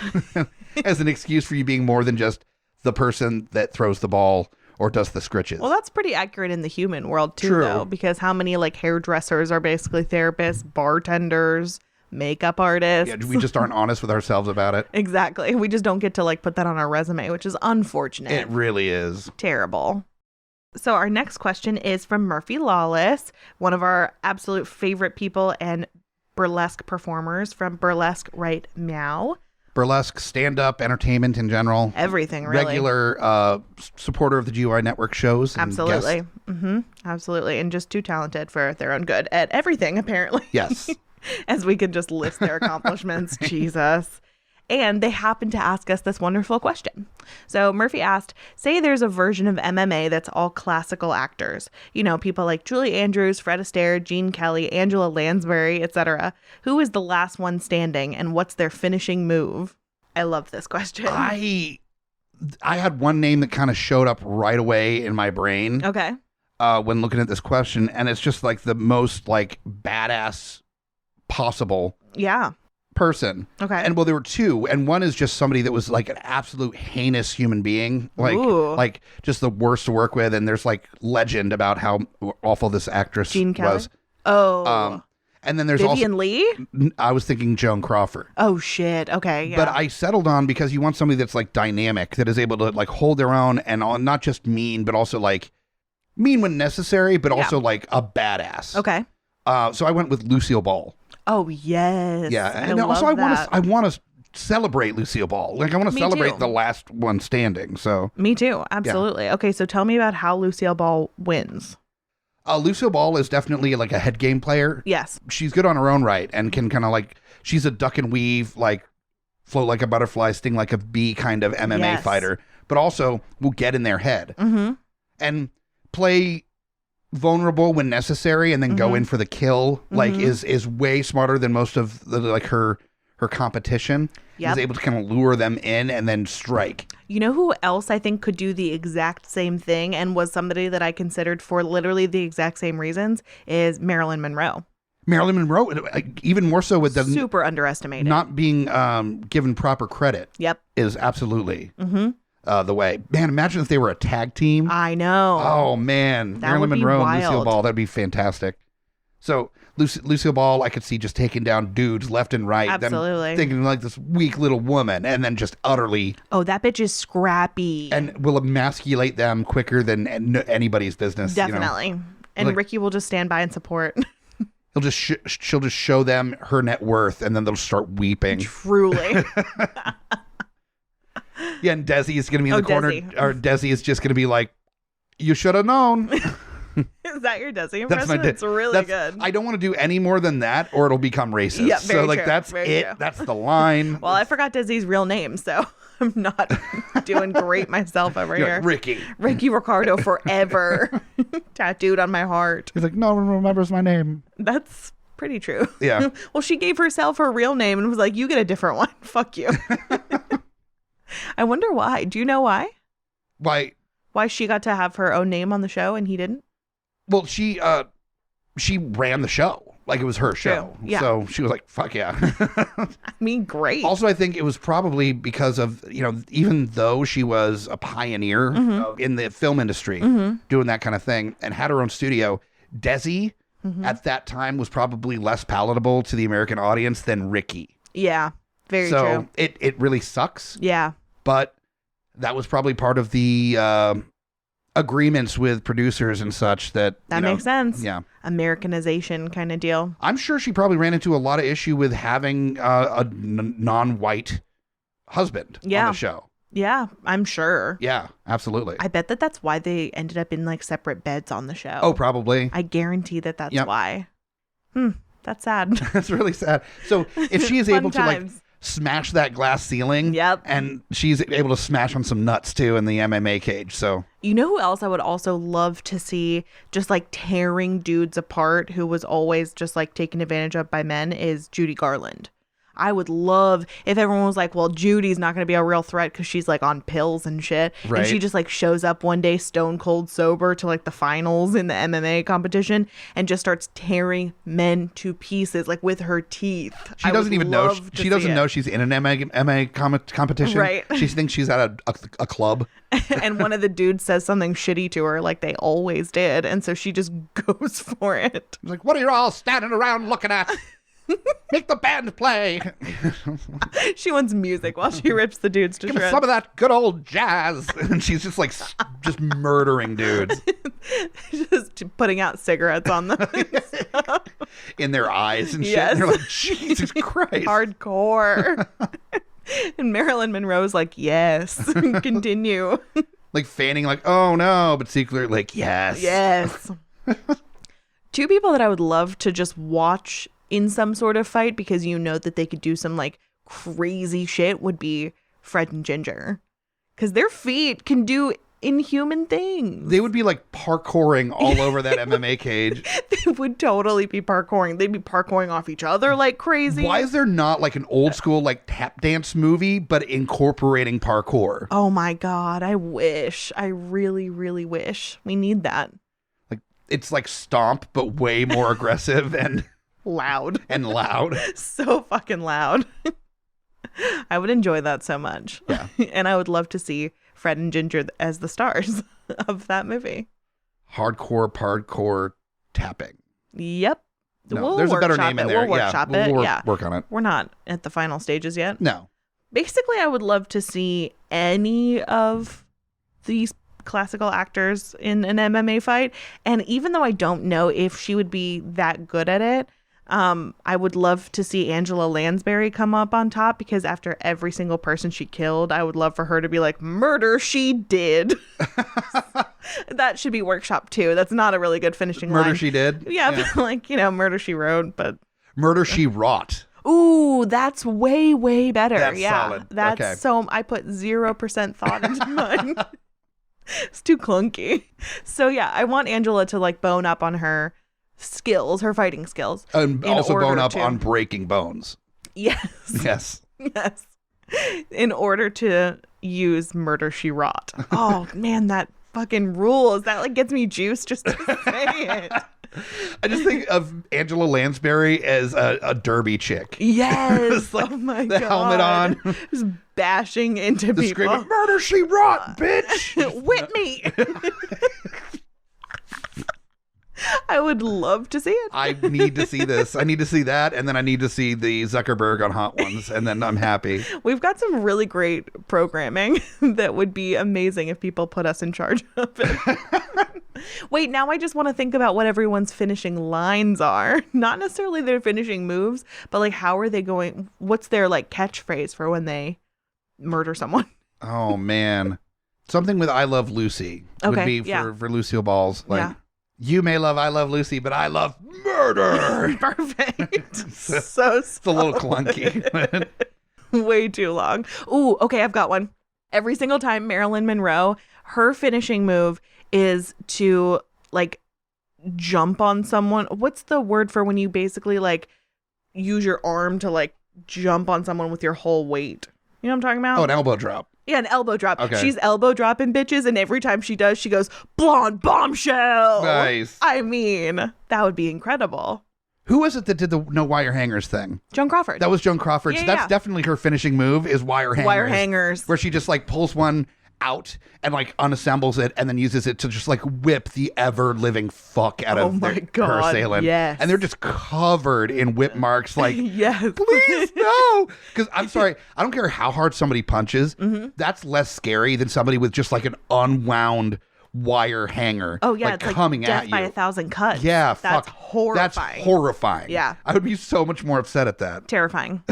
As an excuse for you being more than just the person that throws the ball or does the scritches. Well, that's pretty accurate in the human world too, True. though, because how many like hairdressers are basically therapists, bartenders, makeup artists? Yeah, we just aren't honest with ourselves about it. Exactly. We just don't get to like put that on our resume, which is unfortunate. It really is. Terrible. So our next question is from Murphy Lawless, one of our absolute favorite people and burlesque performers from Burlesque Right Meow. Burlesque, stand-up, entertainment in general. Everything, really. Regular supporter of the GUI Network shows. And absolutely. Absolutely. And just too talented for their own good at everything, apparently. Yes. As we could just list their accomplishments. Jesus. And they happened to ask us this wonderful question. So Murphy asked, say there's a version of MMA that's all classical actors. You know, people like Julie Andrews, Fred Astaire, Gene Kelly, Angela Lansbury, etc. Who is the last one standing and what's their finishing move? I love this question. I had one name that kind of showed up right away in my brain. Okay. When looking at this question, and it's just like the most like badass possible. Yeah. Person. Okay. And well, there were two, and one is just somebody that was like an absolute heinous human being, like just the worst to work with. And there's like legend about how awful this actress Gene Kelly? was. Oh. And then there's Vivian Lee? I was thinking Joan Crawford. Oh shit. Okay. Yeah. But I settled on because you want somebody that's like dynamic, that is able to like hold their own and not just mean, but also like mean when necessary, but also like a badass. Okay. So I went with Lucille Ball. Oh yes. Yeah, and also I want to celebrate Lucille Ball. Like I want to celebrate the last one standing. So me too, absolutely. Yeah. Okay, so tell me about how Lucille Ball wins. Lucille Ball is definitely like a head game player. Yes, she's good on her own right and can kind of like she's a duck and weave, like float like a butterfly, sting like a bee kind of MMA fighter, but also will get in their head and play vulnerable when necessary and then go in for the kill. Like is way smarter than most of the like her competition. Is able to kind of lure them in and then strike. You know who else I think could do the exact same thing and was somebody that I considered for literally the exact same reasons is Marilyn Monroe. Marilyn Monroe, even more so with the super underestimated, not being given proper credit. Yep, is absolutely the way. Man, imagine if they were a tag team. I know. Oh man, that Marilyn Monroe and Lucille Ball, that'd be fantastic. So Lucille Ball, I could see just taking down dudes left and right. Absolutely. Then thinking like this weak little woman and then just utterly. Oh, that bitch is scrappy. And will emasculate them quicker than anybody's business. Definitely. You know? And like, Ricky will just stand by and support. She'll just show them her net worth and then they'll start weeping. Truly. Yeah, and Desi is going to be in the corner. Or Desi is just going to be like, you should have known. Is that your Desi impression? It's really good. I don't want to do any more than that or it'll become racist. Yeah, so like true, that's it. True. That's the line. Well, I forgot Desi's real name, so I'm not doing great myself over here. Ricky Ricardo forever. Tattooed on my heart. He's like, no one remembers my name. That's pretty true. Yeah. Well, she gave herself her real name and was like, you get a different one. Fuck you. I wonder why. Do you know why? Why Why she got to have her own name on the show and he didn't? Well, she ran the show. Like, it was her show. Yeah. So she was like, fuck yeah. I mean, great. Also, I think it was probably because of, even though she was a pioneer in the film industry, doing that kind of thing, and had her own studio, Desi at that time was probably less palatable to the American audience than Ricky. Yeah, very true. So it really sucks. Yeah. But that was probably part of the agreements with producers and such that makes sense. Yeah. Americanization kind of deal. I'm sure she probably ran into a lot of issue with having a non-white husband on the show. Yeah, I'm sure. Yeah, absolutely. I bet that's why they ended up in like separate beds on the show. Oh, probably. I guarantee that's why. That's sad. That's really sad. So if she is able to like smash that glass ceiling, yep, and she's able to smash on some nuts too in the MMA cage. So you know who else I would also love to see just like tearing dudes apart, who was always just like taken advantage of by men, is Judy Garland. I would love if everyone was like, well, Judy's not going to be a real threat because she's like on pills and shit. Right. And she just like shows up one day stone cold sober to like the finals in the MMA competition and just starts tearing men to pieces like with her teeth. She doesn't even know. She doesn't know she's in an MMA competition. Right. She thinks she's at a club. And one of the dudes says something shitty to her like they always did. And so she just goes for it. Like, what are you all standing around looking at? Make the band play. She wants music while she rips the dudes to shreds. Give me shreds. some of that good old jazz. And she's just like, just murdering dudes. Just putting out cigarettes on them. In their eyes and shit. Yes. And they're like, Jesus Christ. Hardcore. And Marilyn Monroe's like, yes, continue. Like fanning like, oh no, but secretly like, yes. Yes. Two people that I would love to just watch in some sort of fight because you know that they could do some like crazy shit would be Fred and Ginger, because their feet can do inhuman things. They would be like parkouring all over that MMA cage. They would totally be parkouring. They'd be parkouring off each other like crazy. Why is there not like an old school like tap dance movie but incorporating parkour? Oh my God, I wish. I really, really wish. We need that. Like it's like Stomp but way more aggressive and loud. And loud. So fucking loud. I would enjoy that so much. Yeah. And I would love to see Fred and Ginger as the stars of that movie. Hardcore tapping. Yep. No, there's a better name in there. We'll workshop it. We'll Yeah. work on it. We're not at the final stages yet. No. Basically, I would love to see any of these classical actors in an MMA fight. And even though I don't know if she would be that good at it, I would love to see Angela Lansbury come up on top, because after every single person she killed, I would love for her to be like, murder she did. That should be workshop too. That's not a really good finishing line. Murder she did? Yeah. Like, murder she wrote, but. Murder she wrought. Ooh, that's way, way better. That's yeah. solid. That's okay. So I put 0% thought into mine. It's too clunky. So yeah, I want Angela to like bone up on her skills, her fighting skills. And also bone up on breaking bones. Yes. Yes. Yes. In order to use Murder, She Wrought. Oh man, that fucking rules. That like gets me juice just to say it. I just think of Angela Lansbury as a derby chick. Yes. Like oh my the God. helmet on. Just bashing into the people. Screaming, Murder, she wrought, bitch. Whitney. I would love to see it. I need to see this. I need to see that. And then I need to see the Zuckerberg on Hot Ones. And then I'm happy. We've got some really great programming that would be amazing if people put us in charge of it. Wait, now I just want to think about what everyone's finishing lines are. Not necessarily their finishing moves, but like how are they going? What's their like catchphrase for when they murder someone? Oh, man. Something with I Love Lucy would be for Lucille Ball's. Like, you may love I Love Lucy, but I love murder. Perfect. It's a little clunky. Way too long. Ooh, okay, I've got one. Every single time Marilyn Monroe, her finishing move is to like jump on someone. What's the word for when you basically like use your arm to like jump on someone with your whole weight? You know what I'm talking about? Oh, an elbow drop. Yeah, an elbow drop. Okay. She's elbow dropping bitches, and every time she does, she goes, blonde bombshell. Nice. I mean, that would be incredible. Who was it that did the no wire hangers thing? Joan Crawford. That was Joan Crawford. Yeah, so that's yeah. definitely her finishing move is wire hangers. Wire hangers. Where she just like pulls one out and like unassembles it and then uses it to just like whip the ever living fuck out of her assailant. Yes. And they're just covered in whip marks like, Yes. please no. Because I'm sorry, I don't care how hard somebody punches. That's less scary than somebody with just like an unwound wire hanger. Oh, yeah. Like It's coming like death at by you. 1,000 cuts. Yeah, That's fuck. horrifying. That's horrifying. Yeah. I would be so much more upset at that. Terrifying.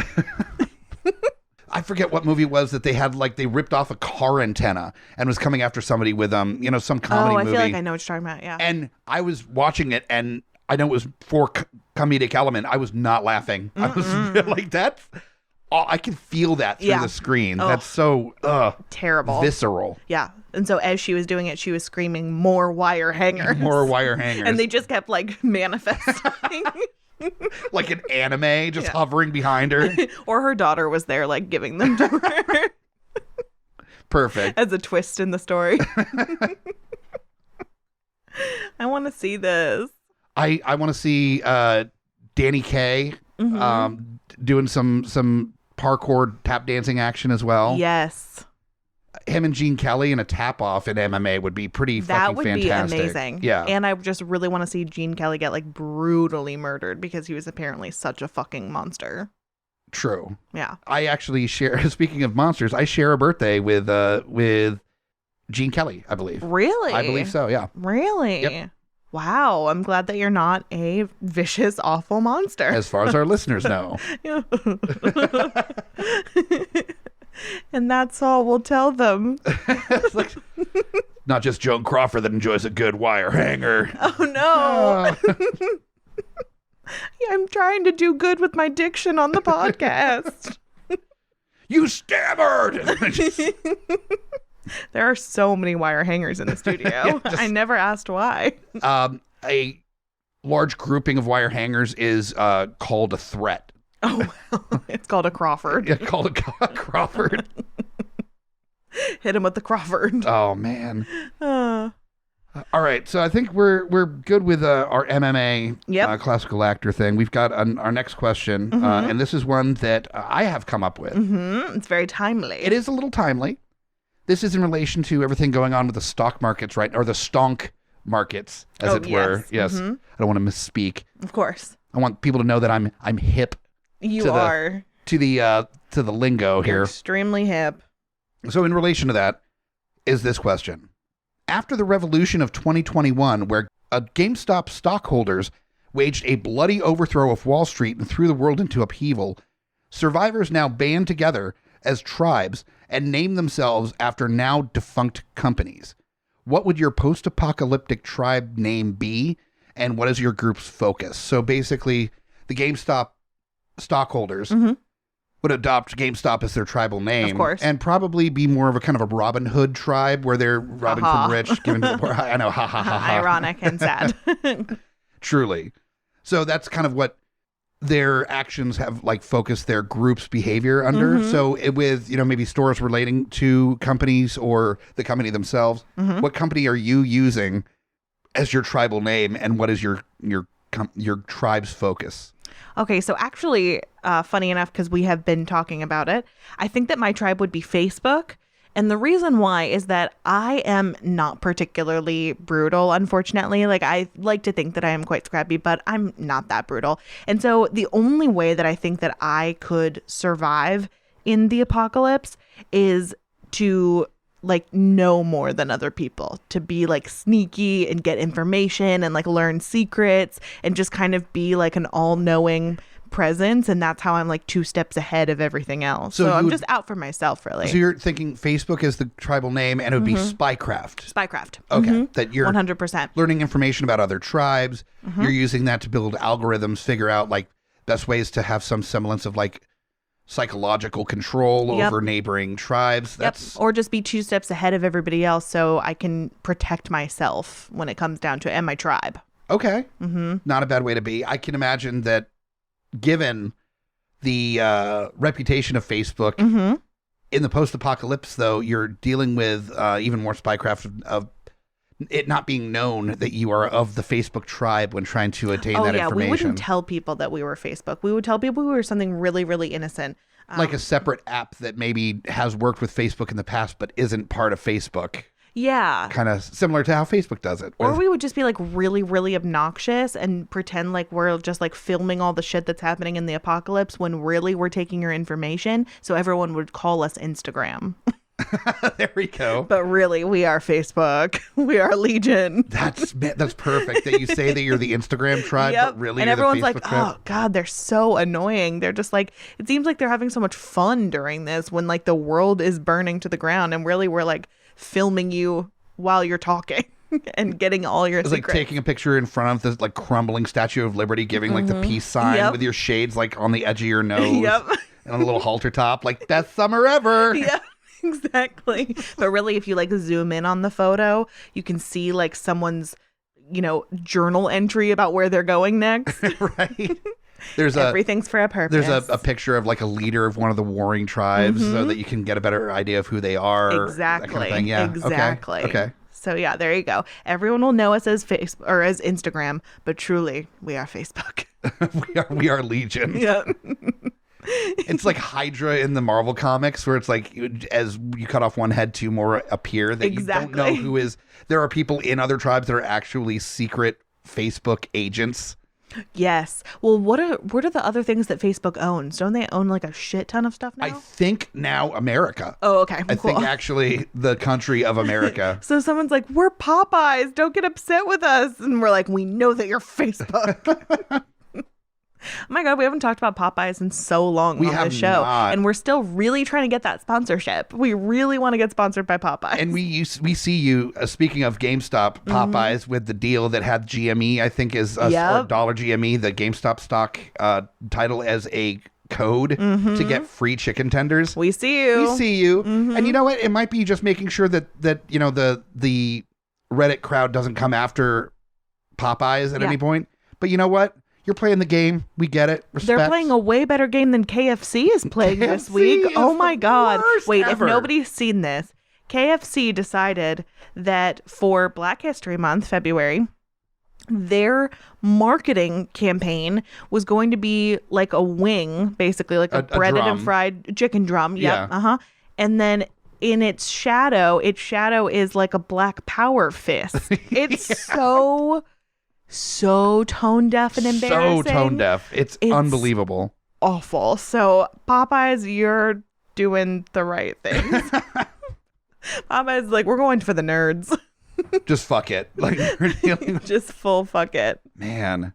I forget what movie it was that they had like they ripped off a car antenna and was coming after somebody with some comedy movie. I feel like I know what you're talking about. Yeah. And I was watching it and I know it was for comedic element. I was not laughing. I was like that's I can feel that through the screen. Oh. That's so terrible. visceral. Yeah. And so as she was doing it, she was screaming more wire hangers. More wire hangers. And they just kept like manifesting. like an anime just hovering behind her. Or her daughter was there like giving them to her. Perfect. As a twist in the story. I want to see this. I want to see Danny Kaye doing some parkour tap dancing action as well. Yes. Him and Gene Kelly in a tap off in MMA would be pretty fucking fantastic. That would be amazing. Yeah. And I just really want to see Gene Kelly get like brutally murdered because he was apparently such a fucking monster. True. Yeah. I actually share, speaking of monsters, I share a birthday with Gene Kelly, I believe. Really? I believe so, yeah. Really? Yep. Wow. I'm glad that you're not a vicious, awful monster. As far as our listeners know. And that's all we'll tell them. It's like, not just Joan Crawford that enjoys a good wire hanger. Oh, no. I'm trying to do good with my diction on the podcast. You stammered! There are so many wire hangers in the studio. I never asked why. A large grouping of wire hangers is called a threat. Oh, it's called a Crawford. Yeah, called a Crawford. Hit him with the Crawford. Oh, man. All right, so I think we're good with our MMA classical actor thing. We've got our next question, and this is one that I have come up with. It's very timely. It is a little timely. This is in relation to everything going on with the stock markets, right? Or the stonk markets, as it were. Yes. I don't want to misspeak. Of course. I want people to know that I'm hip. You are. To the lingo here. You're extremely hip. So in relation to that is this question. After the revolution of 2021, where GameStop stockholders waged a bloody overthrow of Wall Street and threw the world into upheaval, survivors now band together as tribes and name themselves after now defunct companies. What would your post-apocalyptic tribe name be, and what is your group's focus? So basically, the GameStop stockholders would adopt GameStop as their tribal name. Of course. And probably be more of a kind of a Robin Hood tribe where they're robbing from the rich, giving to the poor. I know, ha ha ha ha. Ironic and sad. Truly. So that's kind of what their actions have like focused their group's behavior under. So with, maybe stores relating to companies or the company themselves, what company are you using as your tribal name, and what is your tribe's focus? Okay, so actually, funny enough, because we have been talking about it, I think that my tribe would be Facebook. And the reason why is that I am not particularly brutal, unfortunately. Like, I like to think that I am quite scrappy, but I'm not that brutal. And so the only way that I think that I could survive in the apocalypse is to like know more than other people, to be like sneaky and get information and like learn secrets and just kind of be like an all-knowing presence. And that's how I'm like 2 steps ahead of everything else. So I'm just out for myself, really. So you're thinking Facebook is the tribal name, and it would be Spycraft. Spycraft. Okay. That you're 100% learning information about other tribes. You're using that to build algorithms, figure out like best ways to have some semblance of like psychological control over neighboring tribes. That's or just be 2 steps ahead of everybody else so I can protect myself when it comes down to it and my tribe. Okay. Not a bad way to be. I can imagine that given the reputation of Facebook In the post-apocalypse, though, you're dealing with even more spycraft of it not being known that you are of the Facebook tribe when trying to attain that information. We wouldn't tell people that we were Facebook. We would tell people we were something really, really innocent. Like a separate app that maybe has worked with Facebook in the past but isn't part of Facebook. Yeah. Kind of similar to how Facebook does it. Or we would just be like really, really obnoxious and pretend like we're just like filming all the shit that's happening in the apocalypse when really we're taking your information. So everyone would call us Instagram. There we go. But really, we are Facebook. We are Legion. That's perfect that you say that you're the Instagram tribe, but really and you're everyone's the Facebook like, tribe. oh God, they're so annoying. They're just like, it seems like they're having so much fun during this when like the world is burning to the ground, and really we're like filming you while you're talking and getting all your secrets. Like taking a picture in front of this like crumbling Statue of Liberty, giving like the peace sign with your shades like on the edge of your nose and a little halter top, like best summer ever. Yeah. Exactly. But really, if you like zoom in on the photo, you can see like someone's, journal entry about where they're going next. Right. There's everything's for a purpose. There's a picture of like a leader of one of the warring tribes so that you can get a better idea of who they are. Exactly. That kind of thing. Yeah. Exactly. Okay. So yeah, there you go. Everyone will know us as Facebook or as Instagram, but truly we are Facebook. we are Legion. Yeah. It's like Hydra in the Marvel comics, where it's like as you cut off one head, two more appear that you don't know who is. There are people in other tribes that are actually secret Facebook agents. Yes. Well, what are the other things that Facebook owns? Don't they own like a shit ton of stuff now? I think now America. Oh, okay. I think actually the country of America. So someone's like, we're Popeyes. Don't get upset with us. And we're like, we know that you're Facebook. Oh my God, we haven't talked about Popeyes in so long on this show. Not. And we're still really trying to get that sponsorship. We really want to get sponsored by Popeyes. And we see you, speaking of GameStop, Popeyes with the deal that had GME, I think is or dollar GME, the GameStop stock title as a code to get free chicken tenders. We see you. We see you. And you know what? It might be just making sure that the Reddit crowd doesn't come after Popeyes at any point. But you know what? You're playing the game. We get it. Respect. They're playing a way better game than KFC is playing this week. Oh my God. Wait, if nobody's seen this, KFC decided that for Black History Month, February, their marketing campaign was going to be like a wing, basically like a breaded and fried chicken drum. Yep. Yeah. And then in its shadow is like a Black Power fist. It's so tone deaf and embarrassing. So tone deaf. It's unbelievable. Awful. So Popeyes, you're doing the right things. Popeyes like, we're going for the nerds. Just fuck it. Like just full fuck it. Man.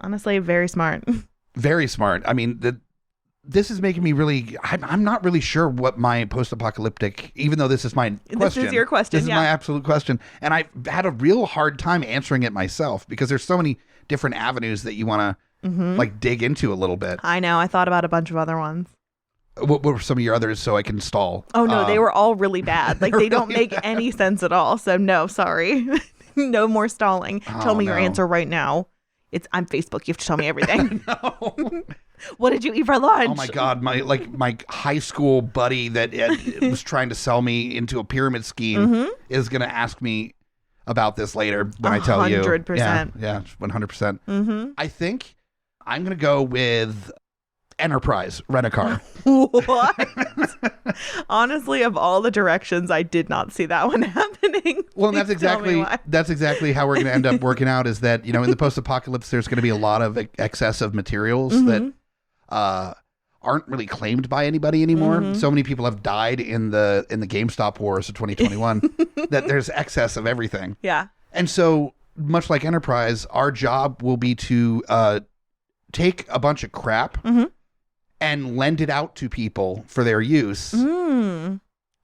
Honestly, very smart. Very smart. I mean, this is making me really, I'm not really sure what my post-apocalyptic, even though this is my question. This is your question, This is my absolute question. And I've had a real hard time answering it myself because there's so many different avenues that you want to like dig into a little bit. I know. I thought about a bunch of other ones. What were some of your others so I can stall? Oh, no, they were all really bad. Like, they don't make any sense at all. So, no, sorry. No more stalling. Tell me your answer right now. I'm Facebook. You have to tell me everything. No. What did you eat for lunch? Oh my God, my high school buddy that was trying to sell me into a pyramid scheme is going to ask me about this later when I tell you. 100%. Yeah, 100%. I think I'm going to go with Enterprise, rent-a-car. What? Honestly, of all the directions, I did not see that one happening. Well, and that's exactly how we're going to end up working out is that, in the post-apocalypse, there's going to be a lot of excessive materials that aren't really claimed by anybody anymore. So many people have died in the GameStop wars of 2021 that there's excess of everything. Yeah. And so much like Enterprise, our job will be to take a bunch of crap and lend it out to people for their use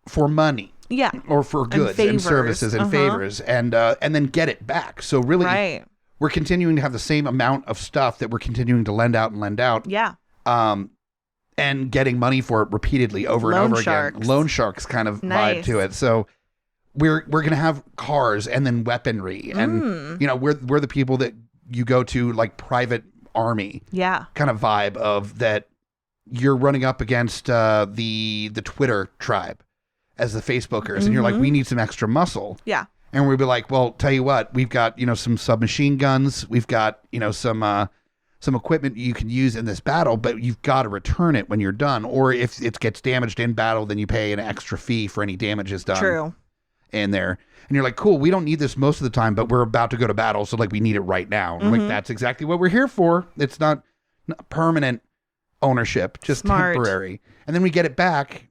for money. Yeah. Or for goods and services and favors and then get it back. So really we're continuing to have the same amount of stuff that we're continuing to lend out. Yeah. And getting money for it repeatedly over and over again. Loan sharks kind of vibe to it. So we're going to have cars and then weaponry and we're the people that you go to like private army kind of vibe of that you're running up against the Twitter tribe as the Facebookers, and you're like, we need some extra muscle. Yeah. And we'd be like, well, tell you what, we've got, some submachine guns, we've got, some equipment you can use in this battle, but you've got to return it when you're done. Or if it gets damaged in battle, then you pay an extra fee for any damages done. True. In there. And you're like, cool, we don't need this most of the time, but we're about to go to battle, so like we need it right now. And like, that's exactly what we're here for. It's not permanent ownership, just temporary. And then we get it back,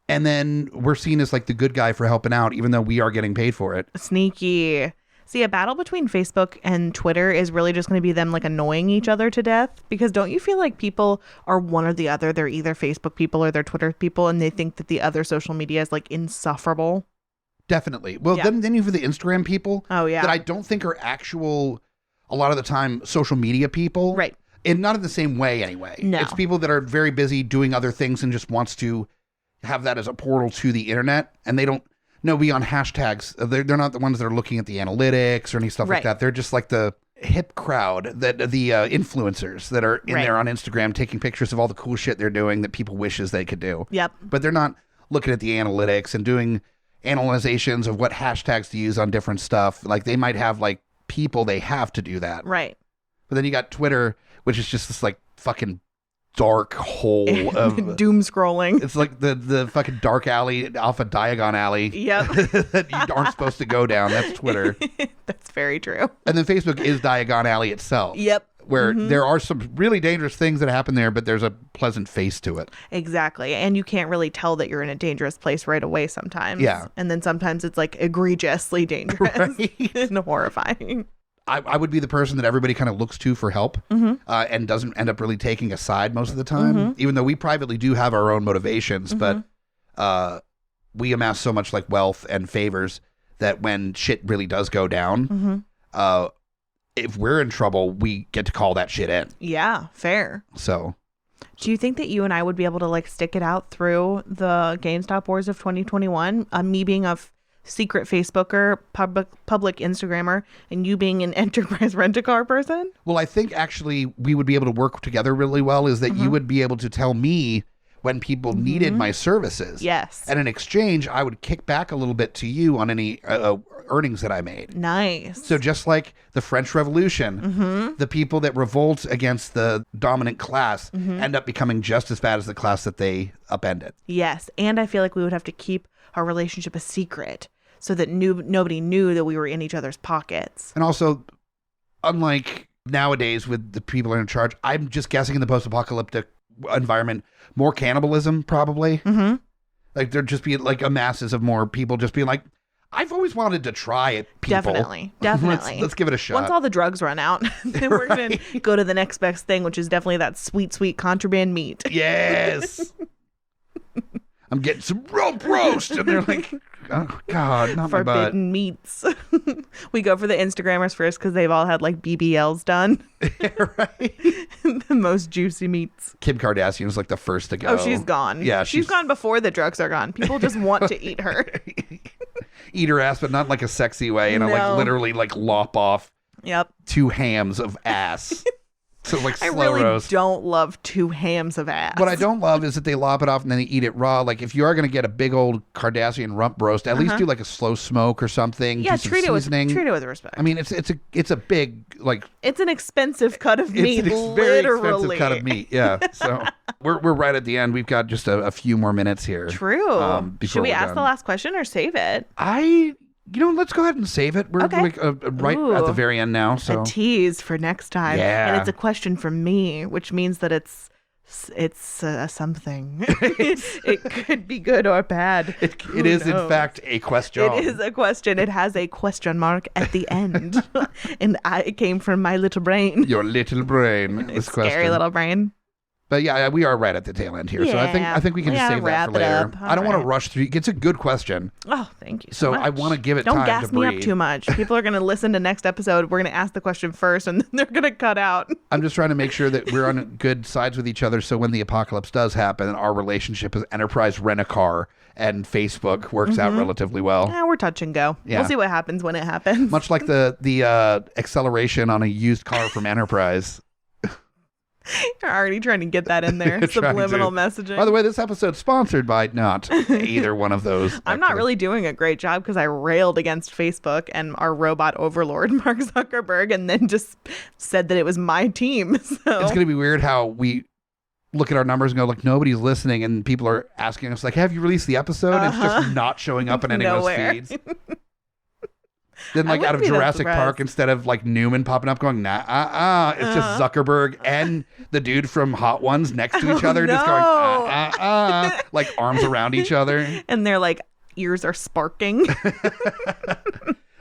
and then we're seen as like the good guy for helping out, even though we are getting paid for it. Sneaky. See, a battle between Facebook and Twitter is really just going to be them like annoying each other to death, because don't you feel like people are one or the other? They're either Facebook people or they're Twitter people, and they think that the other social media is like insufferable. Definitely. Well, then you have the Instagram people. Oh, yeah. That I don't think are actual, a lot of the time, social media people. Right. And not in the same way, anyway. No. It's people that are very busy doing other things and just wants to have that as a portal to the internet. And they don't know beyond hashtags. They're not the ones that are looking at the analytics or any stuff like that. They're just like the hip crowd, that the influencers that are in there on Instagram taking pictures of all the cool shit they're doing that people wishes they could do. Yep. But they're not looking at the analytics and doing analyzations of what hashtags to use on different stuff. Like they might have like people they have to do that. Right. But then you got Twitter, which is just this like fucking dark hole of doom scrolling. It's like the fucking dark alley off a Diagon alley. Yep. That you aren't supposed to go down. That's Twitter. That's very true. And then Facebook is Diagon alley itself. Yep. Where there are some really dangerous things that happen there, but there's a pleasant face to it. Exactly. And you can't really tell that you're in a dangerous place right away sometimes. Yeah. And then sometimes it's like egregiously dangerous and horrifying. I would be the person that everybody kind of looks to for help and doesn't end up really taking a side most of the time, even though we privately do have our own motivations. But we amass so much like wealth and favors that when shit really does go down, if we're in trouble, we get to call that shit in. Yeah, fair. So, do you think that you and I would be able to like stick it out through the GameStop wars of 2021? Me being a secret Facebooker, public Instagrammer, and you being an enterprise rent-a-car person? Well, I think actually we would be able to work together really well, is that you would be able to tell me when people needed my services. Yes. And in exchange, I would kick back a little bit to you on any earnings that I made. Nice. So just like the French Revolution, the people that revolt against the dominant class end up becoming just as bad as the class that they upended. Yes. And I feel like we would have to keep our relationship a secret so that nobody knew that we were in each other's pockets. And also, unlike nowadays with the people in charge, I'm just guessing in the post-apocalyptic environment, more cannibalism probably. Like there'd just be like a masses of more people just being like, I've always wanted to try it, people. Definitely. Let's give it a shot. Once all the drugs run out, then we're going to go to the next best thing, which is definitely that sweet, sweet contraband meat. Yes. I'm getting some rump roast. And they're like, oh, God, not Forbidden my butt. meats. We go for the Instagrammers first because they've all had like BBLs done. Right. The most juicy meats. Kim Kardashian is like the first to go. Oh, she's gone. Yeah. She's gone before the drugs are gone. People just want to eat her. Eat her ass, but not like a sexy way. And I like literally like lop off 2 hams of ass. So like slow I really roast. don't love 2 hams of ass. What I don't love is that they lop it off and then they eat it raw. Like if you are going to get a big old Kardashian rump roast, at least do like a slow smoke or something. Yeah, do some treat it seasoning. with respect. I mean, it's a big like. It's an expensive cut of meat. It's a very expensive cut of meat. Yeah. So we're right at the end. We've got just a few more minutes here. True. Should we ask done. the last question or save it? Let's go ahead and save it. We're okay. like, right at the very end now. So a tease for next time. Yeah. And it's a question from me, which means that it's something. It could be good or bad. It is, in fact, a question. It is a question. It has a question mark at the end. And it came from my little brain. Your little brain. This Scary question. little brain. But yeah, we are right at the tail end here. So I think we can just save that for later. I don't want to rush through. It's a good question. Oh, thank you so much. I want to give it Don't time gas to breathe. me up too much. People are going to listen to next episode. We're going to ask the question first, and then they're going to cut out. I'm just trying to make sure that we're on good sides with each other, so when the apocalypse does happen, our relationship as Enterprise Rent-A-Car and Facebook works out relatively well. Yeah, we're touch and go. Yeah. We'll see what happens when it happens. Much like the acceleration on a used car from Enterprise. You're already trying to get that in there. Subliminal messaging. By the way, this episode's sponsored by not either one of those. I'm not really doing a great job because I railed against Facebook and our robot overlord, Mark Zuckerberg, and then just said that it was my team. So it's going to be weird how we look at our numbers and go, like, nobody's listening, and people are asking us, like, have you released the episode? And it's just not showing up in anyone's feeds. Then, like, out of Jurassic Park, instead of, like, Newman popping up going, nah, it's just Zuckerberg and the dude from Hot Ones next to each other, just going, like, arms around each other. And their, like, ears are sparking.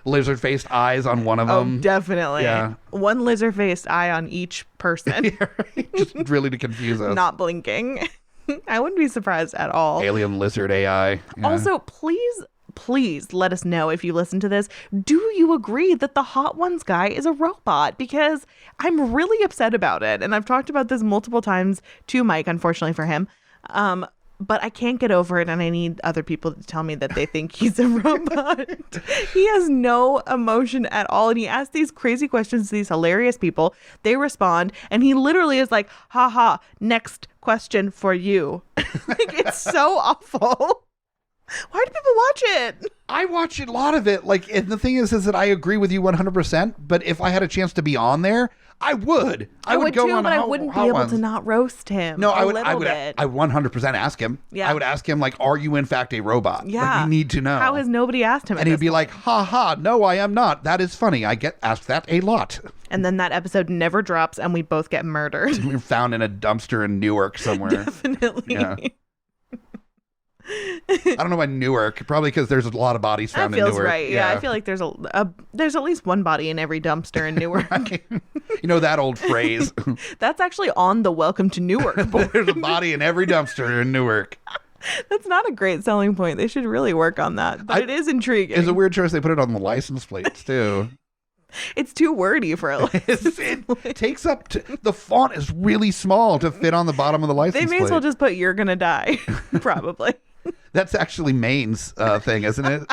Lizard-faced eyes on one of them. Oh, definitely. Yeah. One lizard-faced eye on each person. Yeah, right? Just really to confuse us. Not blinking. I wouldn't be surprised at all. Alien lizard AI. Yeah. Also, please let us know if you listen to this. Do you agree that the Hot Ones guy is a robot? Because I'm really upset about it. And I've talked about this multiple times to Mike, unfortunately for him. But I can't get over it, and I need other people to tell me that they think he's a robot. He has no emotion at all, and he asks these crazy questions to these hilarious people. They respond, and he literally is like, haha, next question for you. Like, it's so awful. Why do people watch it? I watch a lot of it. Like, and the thing is that I agree with you 100%, but if I had a chance to be on there, I would. I would go too, on but I wouldn't be able to not roast him. No, I would 100% ask him. Yeah. I would ask him, like, are you in fact a robot? Yeah. Like, you need to know. How has nobody asked him? And he'd be like, ha ha, no, I am not. That is funny. I get asked that a lot. And then that episode never drops and we both get murdered. We're found in a dumpster in Newark somewhere. Definitely. Yeah. I don't know why Newark. Probably because there's a lot of bodies found in Newark. That feels right. Yeah, I feel like there's there's at least one body in every dumpster in Newark. Right. You know that old phrase. That's actually on the Welcome to Newark board. There's a body in every dumpster in Newark. That's not a great selling point. They should really work on that. But it is intriguing. It's a weird choice. They put it on the license plates too. It's too wordy for a license plate. It takes up the font is really small to fit on the bottom of the license plate. They may as well just put "You're gonna die," probably. That's actually Maine's thing, isn't it?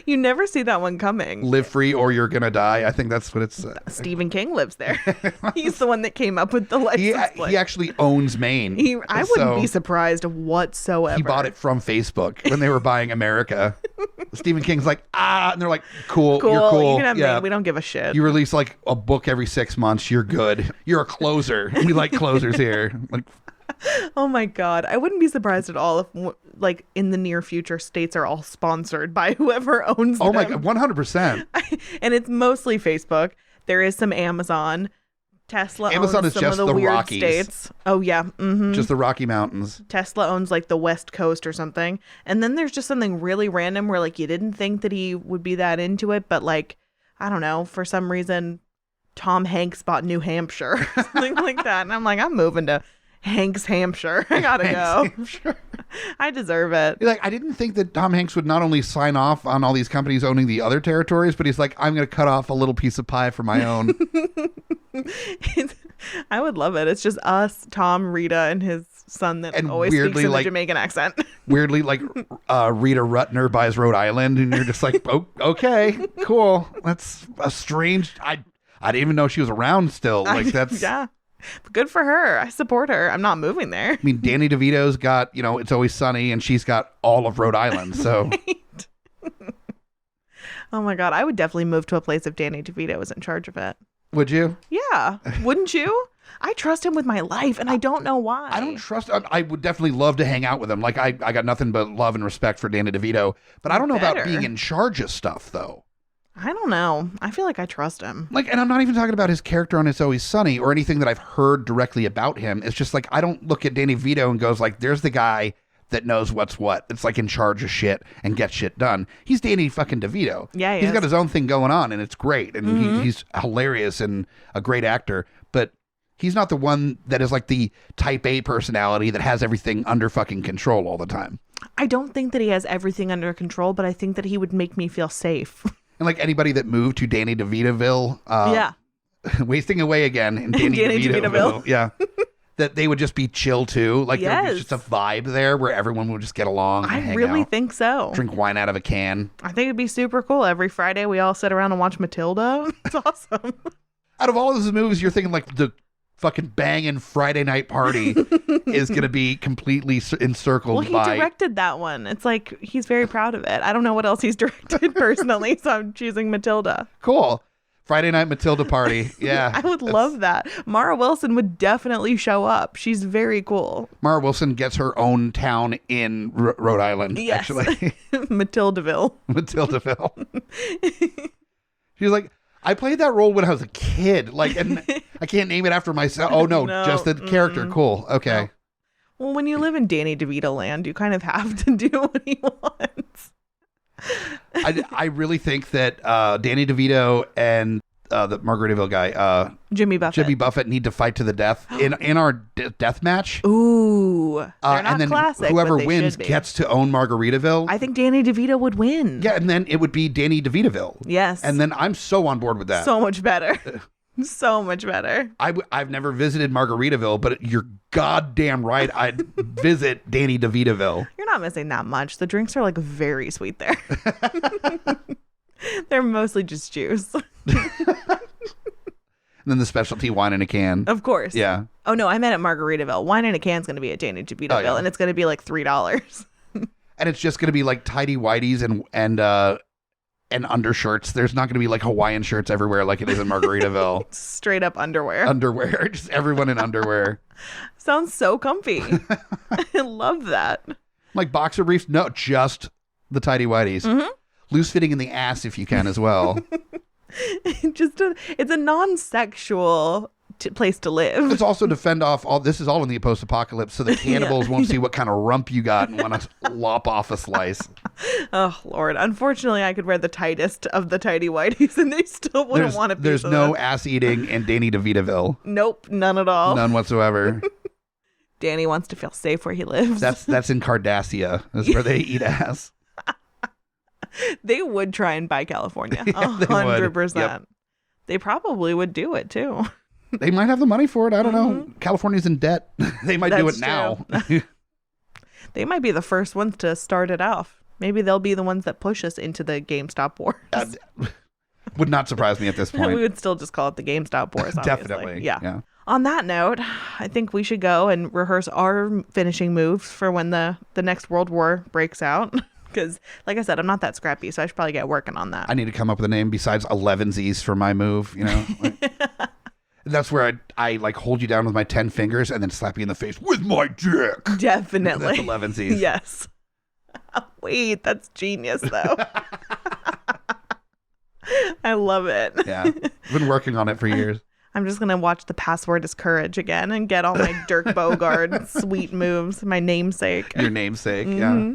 You never see that one coming. Live free or you're gonna die. I think that's what it's. Stephen King lives there. He's the one that came up with the license plate. He actually owns Maine. I wouldn't be surprised whatsoever. He bought it from Facebook when they were buying America. Stephen King's like, and they're like, cool, you're cool. You can have Maine. We don't give a shit. You release like a book every 6 months. You're good. You're a closer. We like closers here. Like. Oh my God. I wouldn't be surprised at all if, like, in the near future, states are all sponsored by whoever owns them. Oh my God, 100%. And it's mostly Facebook. There is some Amazon. Amazon owns is just of the weird Rockies. States. Oh, yeah. Mm-hmm. Just the Rocky Mountains. Tesla owns, like, the West Coast or something. And then there's just something really random where, like, you didn't think that he would be that into it, but, like, I don't know, for some reason, Tom Hanks bought New Hampshire. Something like that. And I'm like, I'm moving to Hanks, Hampshire. I gotta go. Hampshire. I deserve it. Like, I didn't think that Tom Hanks would not only sign off on all these companies owning the other territories, but he's like, I'm going to cut off a little piece of pie for my own. I would love it. It's just us, Tom, Rita, and his son that always weirdly, speaks in a Jamaican accent. Weirdly, like Rita Rutner buys Rhode Island, and you're just like, oh, okay, cool. That's a strange. I didn't even know she was around still. Like, that's yeah. Good for her. I support her. I'm not moving there. I mean, Danny DeVito's got, It's Always Sunny, and she's got all of Rhode Island. So, right. Oh my God, I would definitely move to a place if Danny DeVito was in charge of it. Would you? Yeah. Wouldn't you? I trust him with my life, and I don't know why. I don't trust. I would definitely love to hang out with him. Like, I got nothing but love and respect for Danny DeVito, but I don't know about being in charge of stuff, though. I don't know. I feel like I trust him. Like, and I'm not even talking about his character on It's Always Sunny or anything that I've heard directly about him. It's just like, I don't look at Danny DeVito and goes like, there's the guy that knows what's what. It's like in charge of shit and gets shit done. He's Danny fucking DeVito. Yeah, he's got his own thing going on, and it's great. And he's hilarious and a great actor. But he's not the one that is like the type A personality that has everything under fucking control all the time. I don't think that he has everything under control, but I think that he would make me feel safe. And like anybody that moved to Danny DeVitoville, yeah, wasting away again in Danny DeVitoville, yeah, that they would just be chill too. Like there would be just a vibe there where everyone would just get along. And I really think so. Drink wine out of a can. I think it'd be super cool. Every Friday we all sit around and watch Matilda. It's awesome. Out of all of those movies, you're thinking like the fucking banging Friday night party is going to be completely encircled Well, he directed that one. It's like he's very proud of it. I don't know what else he's directed personally, so I'm choosing Matilda. Cool. Friday night Matilda party. Yeah. I would love that. Mara Wilson would definitely show up. She's very cool. Mara Wilson gets her own town in Rhode Island, yes. actually. Matildaville. Matildaville. She's like, I played that role when I was a kid. Like, and I can't name it after myself. Oh, no, just the character. Cool. Okay. No. Well, when you live in Danny DeVito land, you kind of have to do what he wants. I really think that Danny DeVito and the Margaritaville guy, Jimmy Buffett, need to fight to the death in our death match. Ooh, they're not and then classic, whoever wins gets to own Margaritaville. I think Danny DeVito would win. Yeah, and then it would be Danny DeVitoville. Yes, and then I'm so on board with that. So much better. So much better. I've never visited Margaritaville, but you're goddamn right. I'd visit Danny DeVitoville. You're not missing that much. The drinks are like very sweet there. They're mostly just juice. And then the specialty wine in a can. Of course. Yeah. Oh, no, I meant at Margaritaville. Wine in a can is going to be at Danny DeVitoville, and it's going to be like $3. And it's just going to be like tidy whities and undershirts. There's not going to be like Hawaiian shirts everywhere like it is in Margaritaville. Straight up underwear. Underwear. Just everyone in underwear. Sounds so comfy. I love that. Like boxer briefs? No, just the tidy whities. Mm-hmm. Loose fitting in the ass if you can as well. It's a non-sexual place to live. It's also to fend off this is all in the post-apocalypse, so the cannibals won't see what kind of rump you got and want to lop off a slice. Oh, Lord. Unfortunately, I could wear the tightest of the tidy whities and they still wouldn't want to be. There's no ass eating in Danny DeVitoville. Nope, none at all. None whatsoever. Danny wants to feel safe where he lives. That's in Cardassia. That's where they eat ass. They would try and buy California. 100%. Yep. They probably would do it too. They might have the money for it. I don't know. California's in debt. They might do it now. They might be the first ones to start it off. Maybe they'll be the ones that push us into the GameStop wars. Would not surprise me at this point. We would still just call it the GameStop wars, obviously. Definitely. Yeah. On that note, I think we should go and rehearse our finishing moves for when the next World War breaks out. Because, like I said, I'm not that scrappy, so I should probably get working on that. I need to come up with a name besides 11Z's for my move, you know? That's where I like hold you down with my 10 fingers and then slap you in the face with my dick. Definitely. That's 11Z's. Yes. Wait, that's genius, though. I love it. Yeah. I've been working on it for years. I'm just going to watch The Password is Courage again and get all my Dirk Bogarde sweet moves, my namesake. Your namesake, yeah.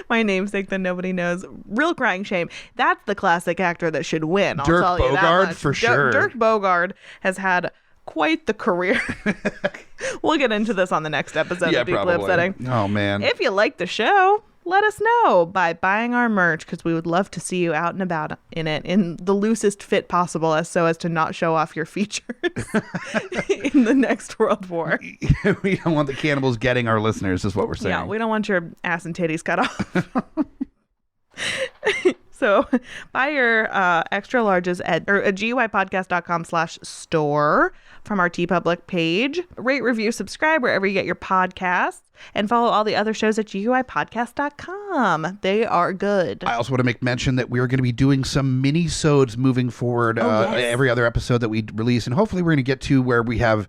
My namesake that nobody knows. Real crying shame. That's the classic actor that should win. I'll Dirk tell you that Bogarde, much. for sure. Dirk Bogarde has had quite the career. We'll get into this on the next episode of Deeply Upsetting. Oh, man. If you like the show, let us know by buying our merch, because we would love to see you out and about in it in the loosest fit possible, as to not show off your features in the next World War. We don't want the cannibals getting our listeners, is what we're saying. Yeah, we don't want your ass and titties cut off. So buy your extra larges at GUIpodcast.com/store from our TeePublic page. Rate, review, subscribe wherever you get your podcasts, and follow all the other shows at GUIpodcast.com. They are good. I also want to make mention that we're going to be doing some mini-sodes moving forward, every other episode that we release, and hopefully we're going to get to where we have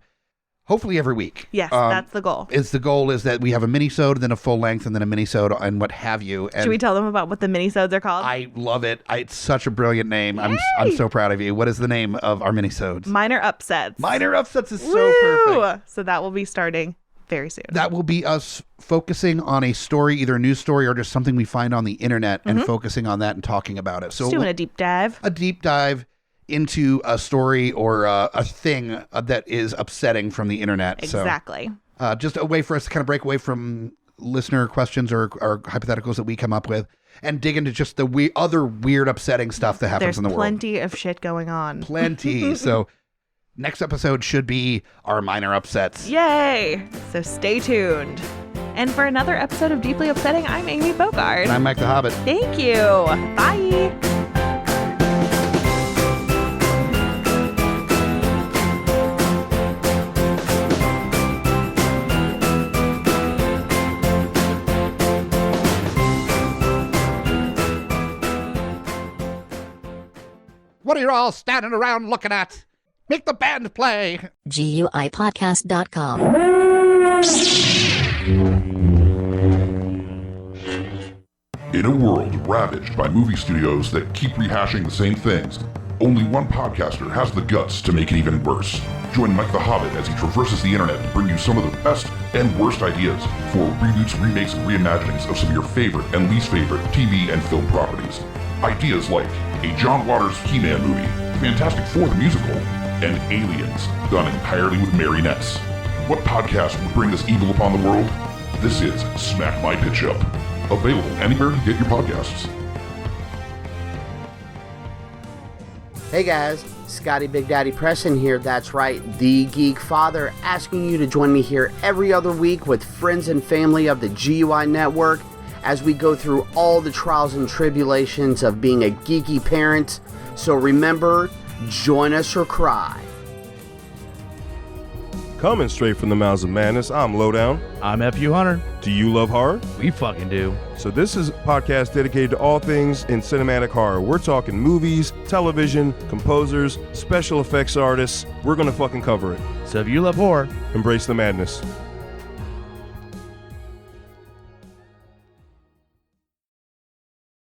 hopefully every week. Yes, that's the goal. The goal is that we have a mini-sode, then a full length, and then a mini-sode, and what have you. And should we tell them about what the mini-sodes are called? I love it. It's such a brilliant name. Yay! I'm so proud of you. What is the name of our mini-sodes? Minor Upsets. Minor Upsets is Woo! so perfect. So that will be starting very soon. That will be us focusing on a story, either a news story or just something we find on the internet, and focusing on that and talking about it. So just doing a deep dive. A deep dive into a story or a thing that is upsetting from the internet. Exactly. So, just a way for us to kind of break away from listener questions or hypotheticals that we come up with and dig into just the other weird, upsetting stuff that happens in the world. There's plenty of shit going on. Plenty. So next episode should be our minor upsets. Yay! So stay tuned. And for another episode of Deeply Upsetting, I'm Amy Bogarde. And I'm Mike the Hobbit. Thank you. Bye. What are you all standing around looking at? Make the band play. GUIPodcast.com. In a world ravaged by movie studios that keep rehashing the same things, only one podcaster has the guts to make it even worse. Join Mike the Hobbit as he traverses the internet to bring you some of the best and worst ideas for reboots, remakes, and reimaginings of some of your favorite and least favorite TV and film properties. Ideas like a John Waters He-Man movie, Fantastic Four the musical, and Aliens, done entirely with marionettes. What podcast would bring this evil upon the world? This is Smack My Pitch Up. Available anywhere you get your podcasts. Hey guys, Scotty Big Daddy Preston here. That's right, the Geek Father, asking you to join me here every other week with friends and family of the GUI Network as we go through all the trials and tribulations of being a geeky parent. So remember, join us or cry. Coming straight from the mouths of madness, I'm Lowdown. I'm F.U. Hunter. Do you love horror? We fucking do. So this is a podcast dedicated to all things in cinematic horror. We're talking movies, television, composers, special effects artists. We're gonna fucking cover it. So if you love horror, embrace the madness.